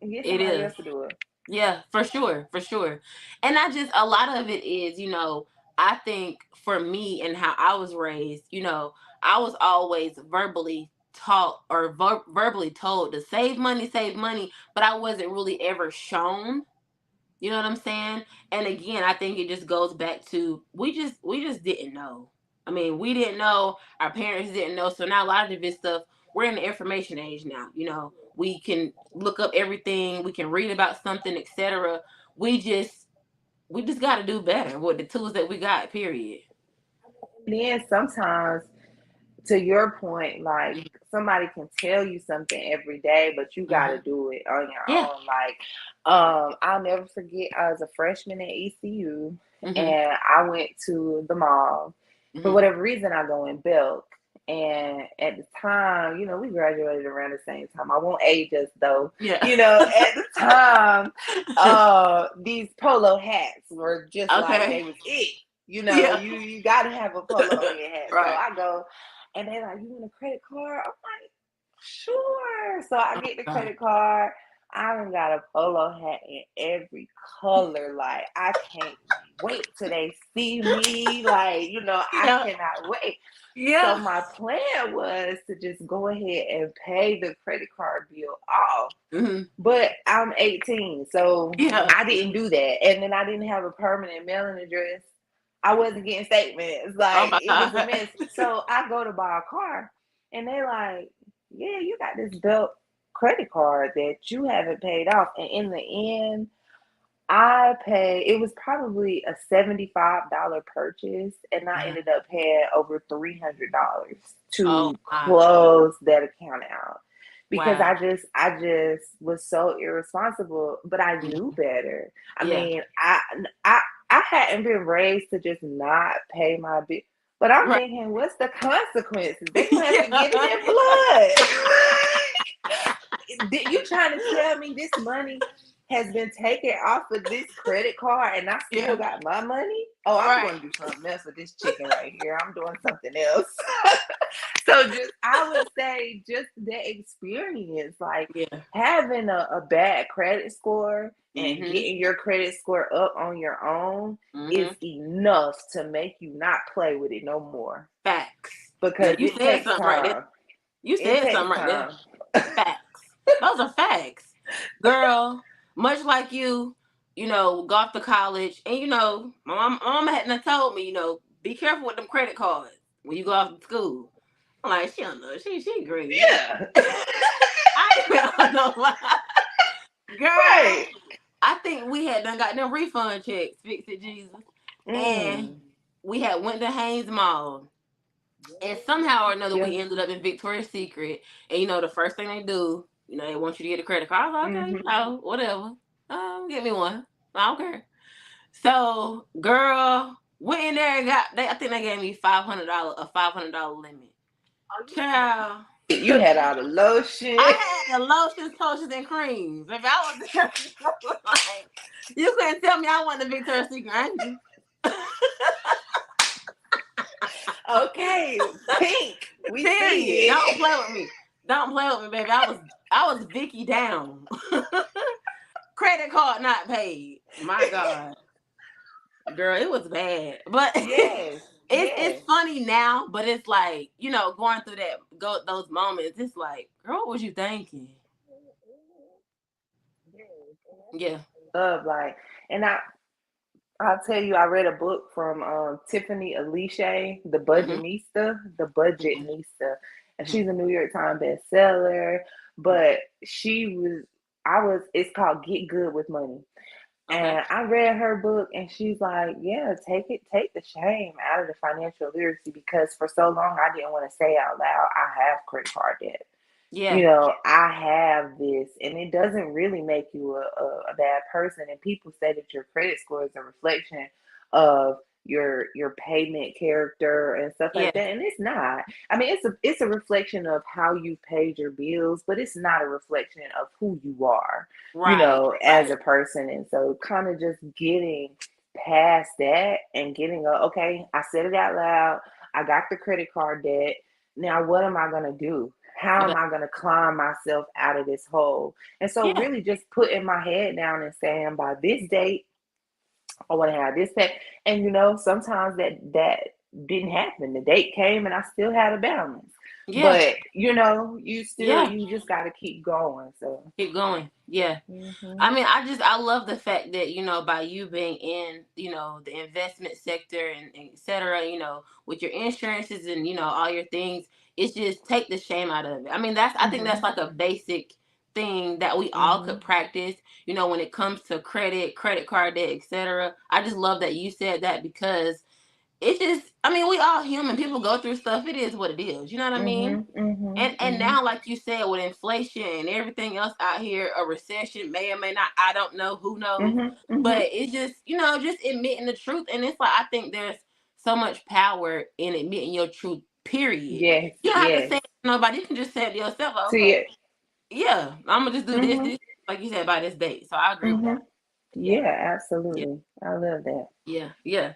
Speaker 2: get
Speaker 1: it
Speaker 2: somebody
Speaker 1: is.
Speaker 2: else to do it.
Speaker 1: Yeah, for sure, for sure. And a lot of it is, I think for me and how I was raised, I was always verbally taught or verbally told to save money, but I wasn't really ever shown. You know what I'm saying? And again, I think it just goes back to we just didn't know. I mean, we didn't know, our parents didn't know. So now a lot of this stuff, we're in the information age now. We can look up everything, we can read about something, etc. We just got to do better with the tools that we got. Period.
Speaker 2: Then sometimes, to your point, like somebody can tell you something every day, but you got
Speaker 1: Mm-hmm.
Speaker 2: to do it on your
Speaker 1: Yeah.
Speaker 2: own. Like, I'll never forget. I was a freshman at ECU,
Speaker 1: Mm-hmm.
Speaker 2: and I went to the mall. For
Speaker 1: Mm-hmm.
Speaker 2: whatever reason, I go in Belk. And at the time, we graduated around the same time. I won't age us though.
Speaker 1: Yeah.
Speaker 2: At the time, these polo hats were just like
Speaker 1: Okay.
Speaker 2: they was it.
Speaker 1: Yeah.
Speaker 2: You got to have a polo on your hat. So
Speaker 1: Right.
Speaker 2: I go, and they're like, "You want a credit card?" I'm like, "Sure." So I
Speaker 1: Oh
Speaker 2: get the
Speaker 1: my God.
Speaker 2: credit card. I done got a polo hat in every color. Like, I can't wait till they see me. Like, I
Speaker 1: Yeah.
Speaker 2: cannot wait. So
Speaker 1: Yeah.
Speaker 2: my plan was to just go ahead and pay the credit card bill off.
Speaker 1: Mm-hmm.
Speaker 2: But I'm 18, so
Speaker 1: Yeah.
Speaker 2: I didn't do that. And then I didn't have a permanent mailing address. I wasn't getting statements.
Speaker 1: Oh
Speaker 2: Like,
Speaker 1: my
Speaker 2: it was a
Speaker 1: God.
Speaker 2: mess. So I go to buy a car, and they like, "Yeah, you got this Belt credit card that you haven't paid off." And in the end, I paid, it was probably a $75 purchase, and I
Speaker 1: Mhm.
Speaker 2: ended up paying over $300
Speaker 1: Oh
Speaker 2: to
Speaker 1: my.
Speaker 2: close that account out because
Speaker 1: Wow.
Speaker 2: I just was so irresponsible, but I knew
Speaker 1: Mhm.
Speaker 2: better. I
Speaker 1: Yeah.
Speaker 2: mean, I I hadn't been raised to just not pay my bill, but I'm
Speaker 1: Right.
Speaker 2: thinking, what's the consequences? They gonna have to
Speaker 1: Yeah.
Speaker 2: get it in blood. You trying to tell me this money has been taken off of this credit card and I still
Speaker 1: Yeah.
Speaker 2: got my money? Oh, I'm
Speaker 1: Right.
Speaker 2: going to do something else with this chicken right here. I'm doing something else. So just, I would say, just the experience, like
Speaker 1: Yeah.
Speaker 2: having a bad credit score and
Speaker 1: Mhm.
Speaker 2: getting your credit score up on your own is
Speaker 1: Mhm.
Speaker 2: enough to make you not play with it no more
Speaker 1: Facts. Now
Speaker 2: because
Speaker 1: you
Speaker 2: it
Speaker 1: said
Speaker 2: takes
Speaker 1: something right there.
Speaker 2: time.
Speaker 1: You
Speaker 2: It
Speaker 1: said
Speaker 2: takes
Speaker 1: something right there.
Speaker 2: time.
Speaker 1: Facts. Those are facts, girl. Much like go off to college, and my mama hadn't told me, be careful with them credit cards when you go off to school. I'm like, she don't know. She green.
Speaker 2: Yeah.
Speaker 1: I don't know why. Girl,
Speaker 2: Right.
Speaker 1: I think we had done got them refund checks, fix it, Jesus. And
Speaker 2: Mm.
Speaker 1: we had went to Haynes Mall. And somehow or another,
Speaker 2: Yeah.
Speaker 1: we ended up in Victoria's Secret. And the first thing they do, they want you to get a credit card. I was like, okay,
Speaker 2: Hmm.
Speaker 1: whatever. Get me one. I don't care. So, girl, went in there and I think they gave me $500 limit. Child,
Speaker 2: You had all the lotion.
Speaker 1: I had the lotions, potions, and creams. If I was there, like, you couldn't tell me I wanted the Victoria's Secret Angel.
Speaker 2: Okay, pink. We
Speaker 1: Period.
Speaker 2: see
Speaker 1: Don't
Speaker 2: it.
Speaker 1: play with me. Don't play with me, baby. I was Vicky down. Credit card not paid. My God, girl, it was bad. But
Speaker 2: Yes.
Speaker 1: it's
Speaker 2: Yes.
Speaker 1: funny now, but it's like, going through those moments, it's like, girl, what was you thinking? Yeah.
Speaker 2: Love, like, and I'll tell you, I read a book from Tiffany Aliche,
Speaker 1: Mm-hmm.
Speaker 2: The Budget
Speaker 1: Mm-hmm.
Speaker 2: Nista, and
Speaker 1: Mm-hmm.
Speaker 2: she's a New York Times bestseller. But it's called Get Good with Money.
Speaker 1: Okay.
Speaker 2: And I read her book, and she's like, "Yeah, take the shame out of the financial literacy, because for so long I didn't want to say out loud I have credit card debt.
Speaker 1: Yeah.
Speaker 2: I have this, and it doesn't really make you a bad person. And people say that your credit score is a reflection of your payment character and stuff
Speaker 1: Yeah.
Speaker 2: like that, and it's not. I mean, it's a reflection of how you paid your bills, but it's not a reflection of who you are,
Speaker 1: Right.
Speaker 2: as
Speaker 1: Right.
Speaker 2: a person. And so, kind of just getting past that and okay, I said it out loud. I got the credit card debt. Now, what am I going to do? How am
Speaker 1: Okay.
Speaker 2: I going to climb myself out of this hole? And so,
Speaker 1: Yeah.
Speaker 2: really, just putting my head down and saying, by this date, I want to have this pay. And sometimes that didn't happen. The date came, and I still had a balance.
Speaker 1: Yeah.
Speaker 2: But
Speaker 1: Yeah.
Speaker 2: you just got to keep going. So,
Speaker 1: Keep going. Yeah.
Speaker 2: hmm
Speaker 1: I mean, I love the fact that, by you being in, the investment sector and et cetera, with your insurances and, all your things, it's just take the shame out of it. I mean, I think that's
Speaker 2: hmm
Speaker 1: like a basic thing that we all
Speaker 2: hmm
Speaker 1: could practice, when it comes to credit card debt, et cetera. I just love that you said that, because it's just, I mean, we all human. People go through stuff. It is what it is. You know what I mean?
Speaker 2: hmm hmm
Speaker 1: And now, like you said, with inflation and everything else out here, a recession may or may not. I don't know. Who knows?
Speaker 2: hmm hmm
Speaker 1: But it's just, just admitting the truth. And it's like, I think there's so much power in admitting your truth. Period.
Speaker 2: Yes,
Speaker 1: You don't have to
Speaker 2: yes.
Speaker 1: say it to nobody. You can just say it to yourself. Like,
Speaker 2: See
Speaker 1: okay,
Speaker 2: it.
Speaker 1: yeah, I'm gonna just do this,
Speaker 2: hmm
Speaker 1: this, like you said, by this date. So I agree with
Speaker 2: hmm
Speaker 1: that. Yeah,
Speaker 2: Yeah,
Speaker 1: yeah,
Speaker 2: absolutely. I love that.
Speaker 1: yeah, yeah.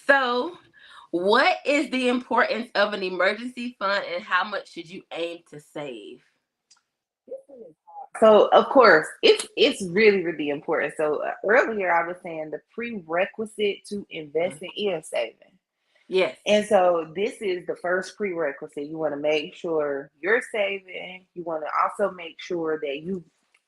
Speaker 1: So, what is the importance of an emergency fund, and how much should you aim to save?
Speaker 2: So, of course, it's really, really important. So, earlier I was saying the prerequisite to investing is saving.
Speaker 1: Yes.
Speaker 2: And so this is the first prerequisite. You want to make sure you're saving. You want to also make sure that you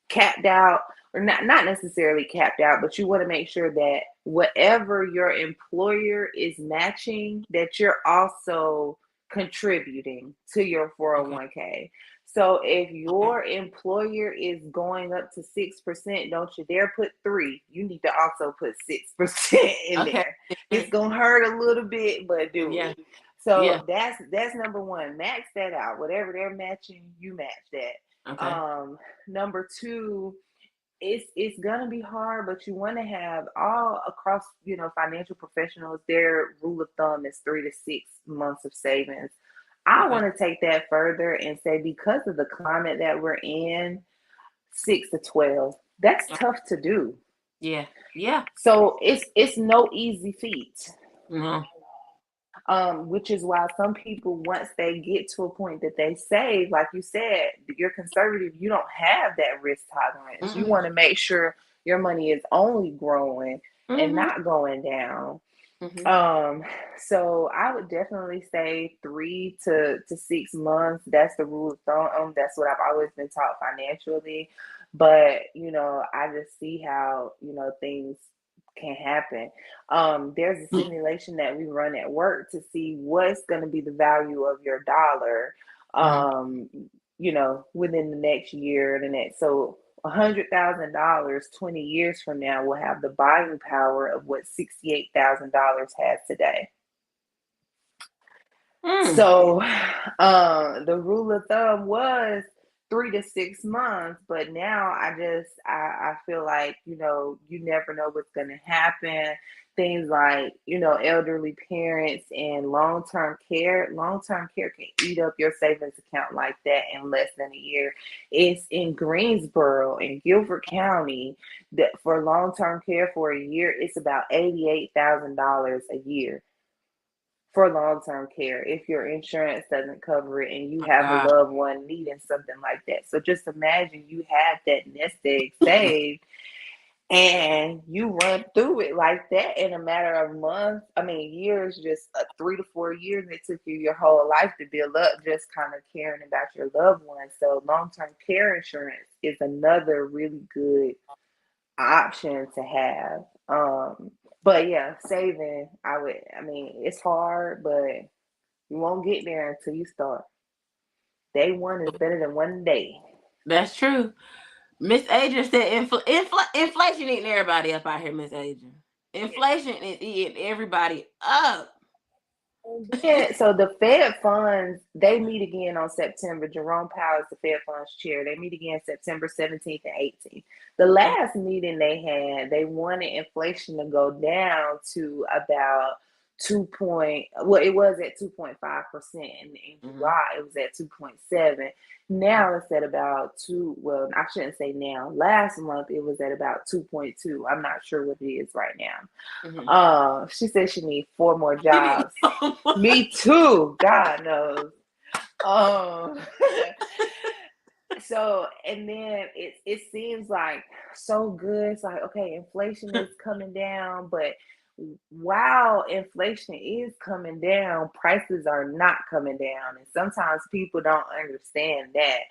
Speaker 2: capped out, or not necessarily capped out, but you want to make sure that whatever your employer is matching, that you're also contributing to your
Speaker 1: Okay.
Speaker 2: 401k. So if
Speaker 1: Okay.
Speaker 2: your employer is going up to 6%, don't you dare put 3. You need to also put 6% in
Speaker 1: Okay.
Speaker 2: there. It's gonna hurt a little bit, but do
Speaker 1: Yeah.
Speaker 2: it. So
Speaker 1: Yeah.
Speaker 2: that's number one. Max that out. Whatever they're matching, you match that.
Speaker 1: Okay.
Speaker 2: Number two, it's gonna be hard, but you want to have all across, financial professionals, their rule of thumb is 3 to 6 months of savings. I
Speaker 1: Okay.
Speaker 2: want to take that further and say, because of the climate that we're in, 6 to 12. That's
Speaker 1: Okay.
Speaker 2: tough to do.
Speaker 1: Yeah. Yeah.
Speaker 2: So it's no easy feat.
Speaker 1: No.
Speaker 2: Which is why some people, once they get to a point that they save, like you said, you're conservative, you don't have that risk tolerance. You
Speaker 1: Mm-mm.
Speaker 2: want to make sure your money is only growing and
Speaker 1: Mm-hmm.
Speaker 2: not going down.
Speaker 1: Mm-hmm.
Speaker 2: Um, so I would definitely say 3 to 6 months. That's the rule of thumb. That's what I've always been taught financially. But I just see how things can happen. There's a simulation that we run at work to see what's going to be the value of your dollar.
Speaker 1: Uh-huh.
Speaker 2: Within the next year, so $100,000 20 years from now will have the buying power of what $68,000 has today.
Speaker 1: Mm.
Speaker 2: So, the rule of thumb was 3 to 6 months, but now I feel like you never know what's going to happen. Things like elderly parents and long-term care. Long-term care can eat up your savings account like that in less than a year. It's in Greensboro in Guilford County that for long-term care for a year, it's about $88,000 a year for long-term care if your insurance doesn't cover it and you
Speaker 1: My
Speaker 2: have a
Speaker 1: God.
Speaker 2: loved one needing something like that. So just imagine you have that nest egg saved, And you run through it like that in a matter of months. I mean, years, just 3 to 4 years. It took you your whole life to build up just kind of caring about your loved ones. So, long term care insurance is another really good option to have. But yeah, saving, I mean, it's hard, but you won't get there until you start. Day one is better than one day.
Speaker 1: That's true. Miss Adrian said inflation eating everybody up out here, Miss Adrian. Inflation is eating everybody up.
Speaker 2: Yeah, so the Fed funds, they meet again on September. Jerome Powell is the Fed funds chair. They meet again September 17th and 18th. The last meeting they had, they wanted inflation to go down to about well, it was at 2.5%. In
Speaker 1: Mm-hmm.
Speaker 2: July, it was at 2.7. Now it's at about well, I shouldn't say now. Last month it was at about 2.2. I'm not sure what it is right now.
Speaker 1: Mm-hmm.
Speaker 2: She said she needs 4 more jobs. Me too. God knows. Um, so and then it seems like so good. It's like, okay, inflation is coming down, but while inflation is coming down, prices are not coming down, and sometimes people don't understand that.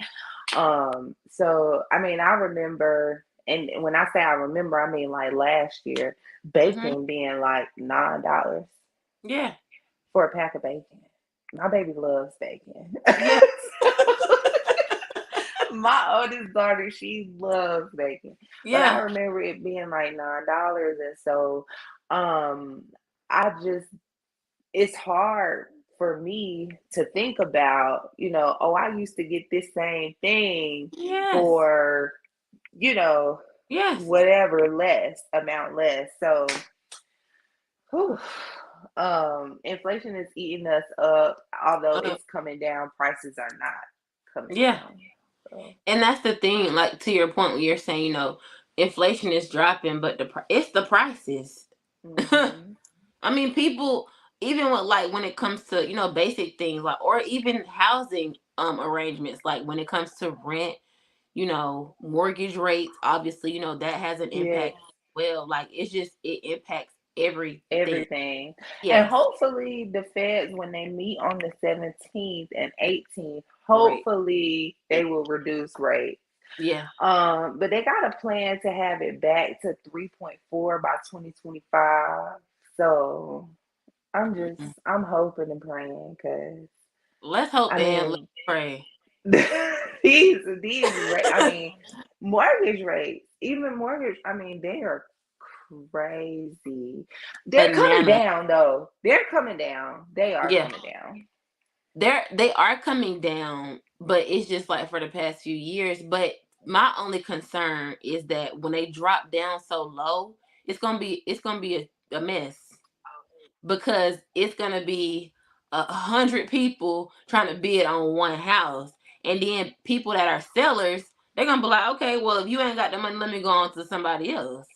Speaker 2: So I mean, I remember, and when I say I remember, I mean like last year,
Speaker 1: Mm-hmm.
Speaker 2: bacon being like $9
Speaker 1: Yeah.
Speaker 2: for a pack of bacon. My baby loves bacon.
Speaker 1: Yeah.
Speaker 2: My oldest daughter, she loves bacon. But I
Speaker 1: Yeah.
Speaker 2: remember it being like $9. And so um I just it's hard for me to think about, oh, I used to get this same thing
Speaker 1: Yes.
Speaker 2: for, you know,
Speaker 1: Yes.
Speaker 2: whatever amount less. So whew, inflation is eating us up, although
Speaker 1: Uh,
Speaker 2: it's coming down, prices are not coming
Speaker 1: yeah.
Speaker 2: down. So
Speaker 1: And that's the thing. Like to your point, where you're saying, inflation is dropping, but it's the prices.
Speaker 2: hmm
Speaker 1: I mean, people, even with like when it comes to basic things like, or even housing arrangements, like when it comes to rent, mortgage rates, obviously, that has an
Speaker 2: yeah,
Speaker 1: impact as well. Like it impacts everything.
Speaker 2: everything. And
Speaker 1: Yes.
Speaker 2: hopefully the feds, when they meet on the 17th and 18th,
Speaker 1: Right.
Speaker 2: hopefully they will reduce rates.
Speaker 1: Yeah.
Speaker 2: But they got a plan to have it back to 3.4 by 2025. So
Speaker 1: Mm.
Speaker 2: I'm hoping and praying because
Speaker 1: Let's hope
Speaker 2: I
Speaker 1: and let's
Speaker 2: mean
Speaker 1: pray.
Speaker 2: these I mean mortgage rates, even mortgage, I mean they are crazy. They're coming
Speaker 1: Bananas.
Speaker 2: down though. They're coming down. They are
Speaker 1: Yeah.
Speaker 2: coming down.
Speaker 1: They are coming down, but it's just like for the past few years. But my only concern is that when they drop down so low, it's gonna be a mess, because it's gonna be 100 people trying to bid on one house, and then people that are sellers, they're gonna be like, okay, well, if you ain't got the money, let me go on to somebody else.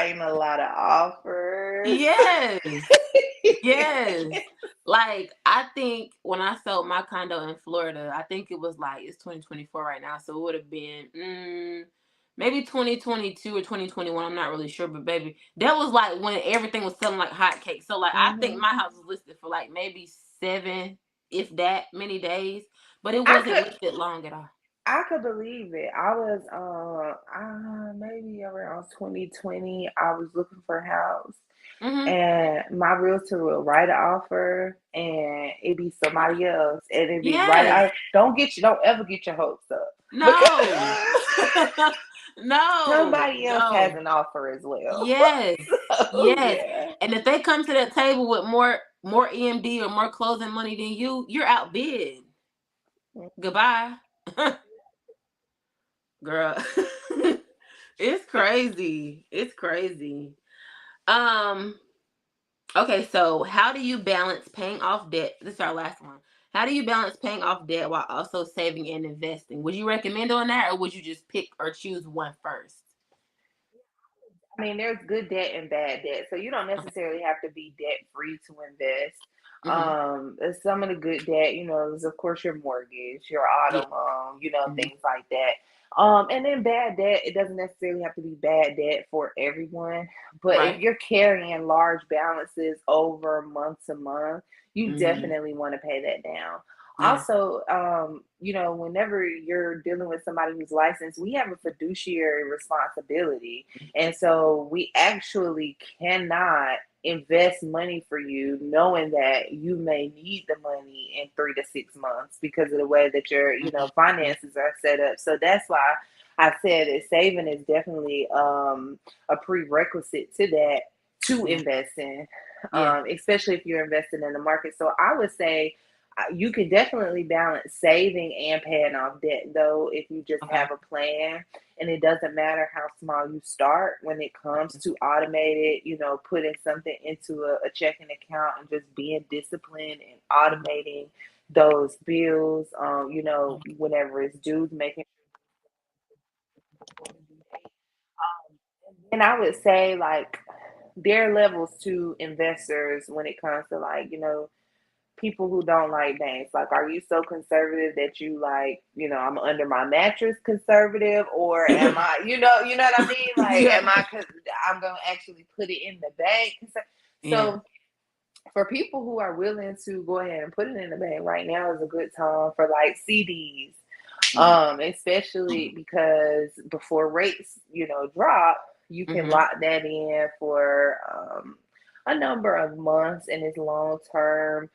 Speaker 2: Writing a lot of offers.
Speaker 1: Yes. Yes. Like I think when I sold my condo in Florida, I think it was like it's 2024 right now, so it would have been maybe 2022 or 2021. I'm not really sure, but baby, that was like when everything was selling like hotcakes. So like I think
Speaker 2: hmm
Speaker 1: my house was listed for like maybe 7, if that many days, but it
Speaker 2: I
Speaker 1: wasn't
Speaker 2: could
Speaker 1: listed long at all.
Speaker 2: I could believe it. I was maybe around 2020. I was looking for a house,
Speaker 1: Mhm.
Speaker 2: and my realtor will write an offer, and it be somebody else, and it be right.
Speaker 1: Yes.
Speaker 2: Don't ever get your hopes up
Speaker 1: No.
Speaker 2: because
Speaker 1: No.
Speaker 2: somebody else has
Speaker 1: No.
Speaker 2: an offer as well.
Speaker 1: Yes,
Speaker 2: Oh
Speaker 1: yes.
Speaker 2: yeah.
Speaker 1: And if they come to that table with more EMD or more closing money than you, you're outbid. Goodbye, girl. It's crazy. It's crazy. Um. Okay, so how do you balance paying off debt? This is our last one. How do you balance paying off debt while also saving and investing? Would you recommend on that, or would you just pick or choose one first?
Speaker 2: I mean, there's good debt and bad debt, so you don't
Speaker 1: Okay.
Speaker 2: necessarily have to be debt free to invest.
Speaker 1: Mm-hmm.
Speaker 2: Some of the good debt, is of course your mortgage, your auto
Speaker 1: Yeah.
Speaker 2: loan,
Speaker 1: Mm-hmm.
Speaker 2: things like that. And then bad debt, it doesn't necessarily have to be bad debt for everyone, but if
Speaker 1: Right.
Speaker 2: you're carrying large balances over month to month, you
Speaker 1: Mm-hmm.
Speaker 2: definitely want to pay that down.
Speaker 1: Yeah.
Speaker 2: Also, whenever you're dealing with somebody who's licensed, we have a fiduciary responsibility. And so we actually cannot invest money for you knowing that you may need the money in 3 to 6 months because of the way that your
Speaker 1: Mm-hmm.
Speaker 2: finances are set up. So that's why I said that saving is definitely a prerequisite to that, to
Speaker 1: Yeah.
Speaker 2: invest in,
Speaker 1: Yeah.
Speaker 2: especially if you're investing in the market. So I would say you can definitely balance saving and paying off debt though if you just
Speaker 1: Okay.
Speaker 2: have a plan. And it doesn't matter how small you start when it comes to automated, putting something into a checking account and just being disciplined and automating those bills, whenever it's due, making sure. And I would say, like, there are levels to investors when it comes to, like, people who don't like banks. Like, are you so conservative that you, like, I'm under my mattress conservative, or am I, what I mean? Like,
Speaker 1: Yeah.
Speaker 2: am I? I'm gonna actually put it in the bank.
Speaker 1: Yeah.
Speaker 2: So for people who are willing to go ahead and put it in the bank right now is a good time for like CDs, especially because before rates, drop, you can
Speaker 1: Mm-hmm.
Speaker 2: lock that in for a number of months and it's long term.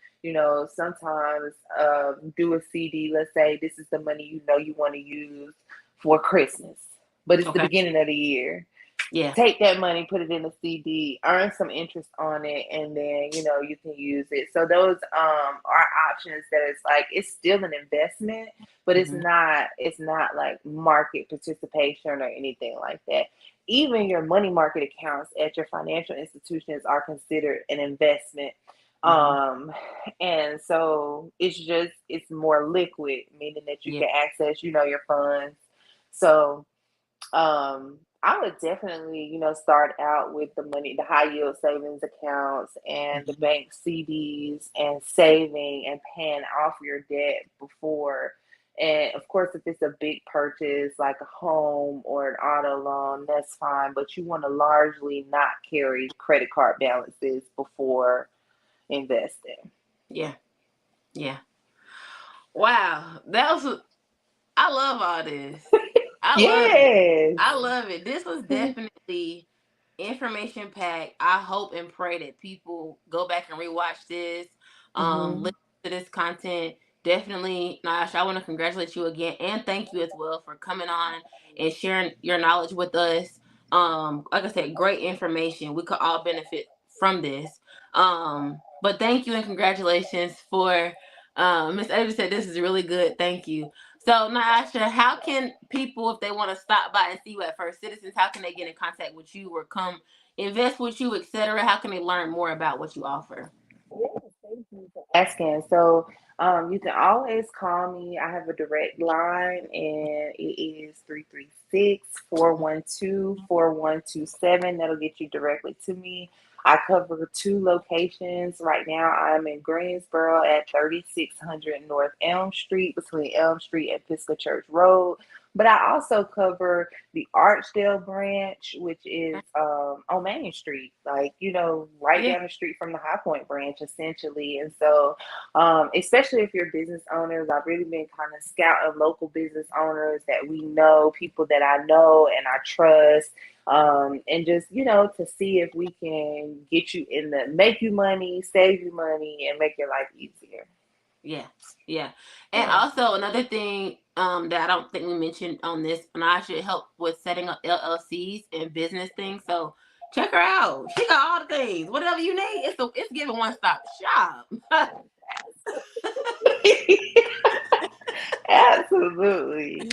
Speaker 2: Sometimes do a CD. Let's say this is the money you want to use for Christmas, but it's the
Speaker 1: Okay.
Speaker 2: beginning of the year.
Speaker 1: Yeah.
Speaker 2: Take that money, put it in a CD, earn some interest on it, and then you can use it. So those are options that it's like it's still an investment, but
Speaker 1: Mm-hmm.
Speaker 2: it's not like market participation or anything like that. Even your money market accounts at your financial institutions are considered an investment.
Speaker 1: Mm-hmm.
Speaker 2: Um, and so it's more liquid, meaning that you
Speaker 1: Yeah.
Speaker 2: can access, your funds. So I would definitely, start out with the high yield savings accounts and the
Speaker 1: Mm-hmm.
Speaker 2: bank CDs and saving and paying off your debt before. And of course, if it's a big purchase like a home or an auto loan, that's fine. But you want to largely not carry credit card balances before investing.
Speaker 1: Yeah. Yeah. Wow. I love all this. I love it.
Speaker 2: Yes.
Speaker 1: I love it. This was definitely information packed. I hope and pray that people go back and rewatch this,
Speaker 2: Hmm.
Speaker 1: listen to this content. Definitely, Nash, I want to congratulate you again and thank you as well for coming on and sharing your knowledge with us. Like I said, great information. We could all benefit from this. But thank you and congratulations for Miss Avery said this is really good. Thank you. So, Naasha, how can people, if they want to stop by and see you at First Citizens, how can they get in contact with you or come invest with you, etc.? How can they learn more about what you offer?
Speaker 2: Yes, thank you for asking. So, you can always call me. I have a direct line, and it is 336-412-4127. That'll get you directly to me. I cover two locations right now. I'm in Greensboro at 3600 North Elm Street, between Elm Street and Pisgah Church Road. But I also cover the Archdale branch, which is on Main Street, like, right
Speaker 1: Yeah.
Speaker 2: down the street from the High Point branch, essentially. And so, especially if you're business owners, I've really been kind of scouting local business owners that we know, people that I know and I trust, and just, to see if we can get you make you money, save you money, and make your life easier.
Speaker 1: Yeah, yeah. And
Speaker 2: Yeah.
Speaker 1: also another thing that I don't think we mentioned on this, and I should help with setting up LLCs and business things. So check her out. She got all the things. Whatever you need, it's giving one stop shop.
Speaker 2: Absolutely.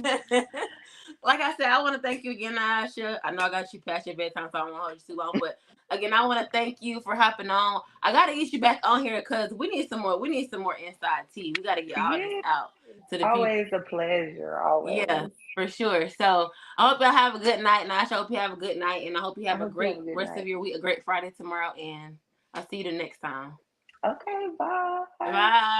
Speaker 1: Like I said, I want to thank you again, Aisha. I know I got you past your bedtime, so I don't want to hold you too long. But again, I want to thank you for hopping on. I got to get you back on here because we need some more. We need some more inside tea. We got to get all this
Speaker 2: Yeah.
Speaker 1: out to the people.
Speaker 2: Always a pleasure.
Speaker 1: Yeah,
Speaker 2: Always.
Speaker 1: for sure. So I hope y'all have a good night, and I hope you have a good night, and I hope you
Speaker 2: I
Speaker 1: have a
Speaker 2: hope you have
Speaker 1: great
Speaker 2: a good
Speaker 1: rest of
Speaker 2: night.
Speaker 1: your week, a great Friday tomorrow, and I'll see you the next time.
Speaker 2: Okay. Bye.
Speaker 1: Bye.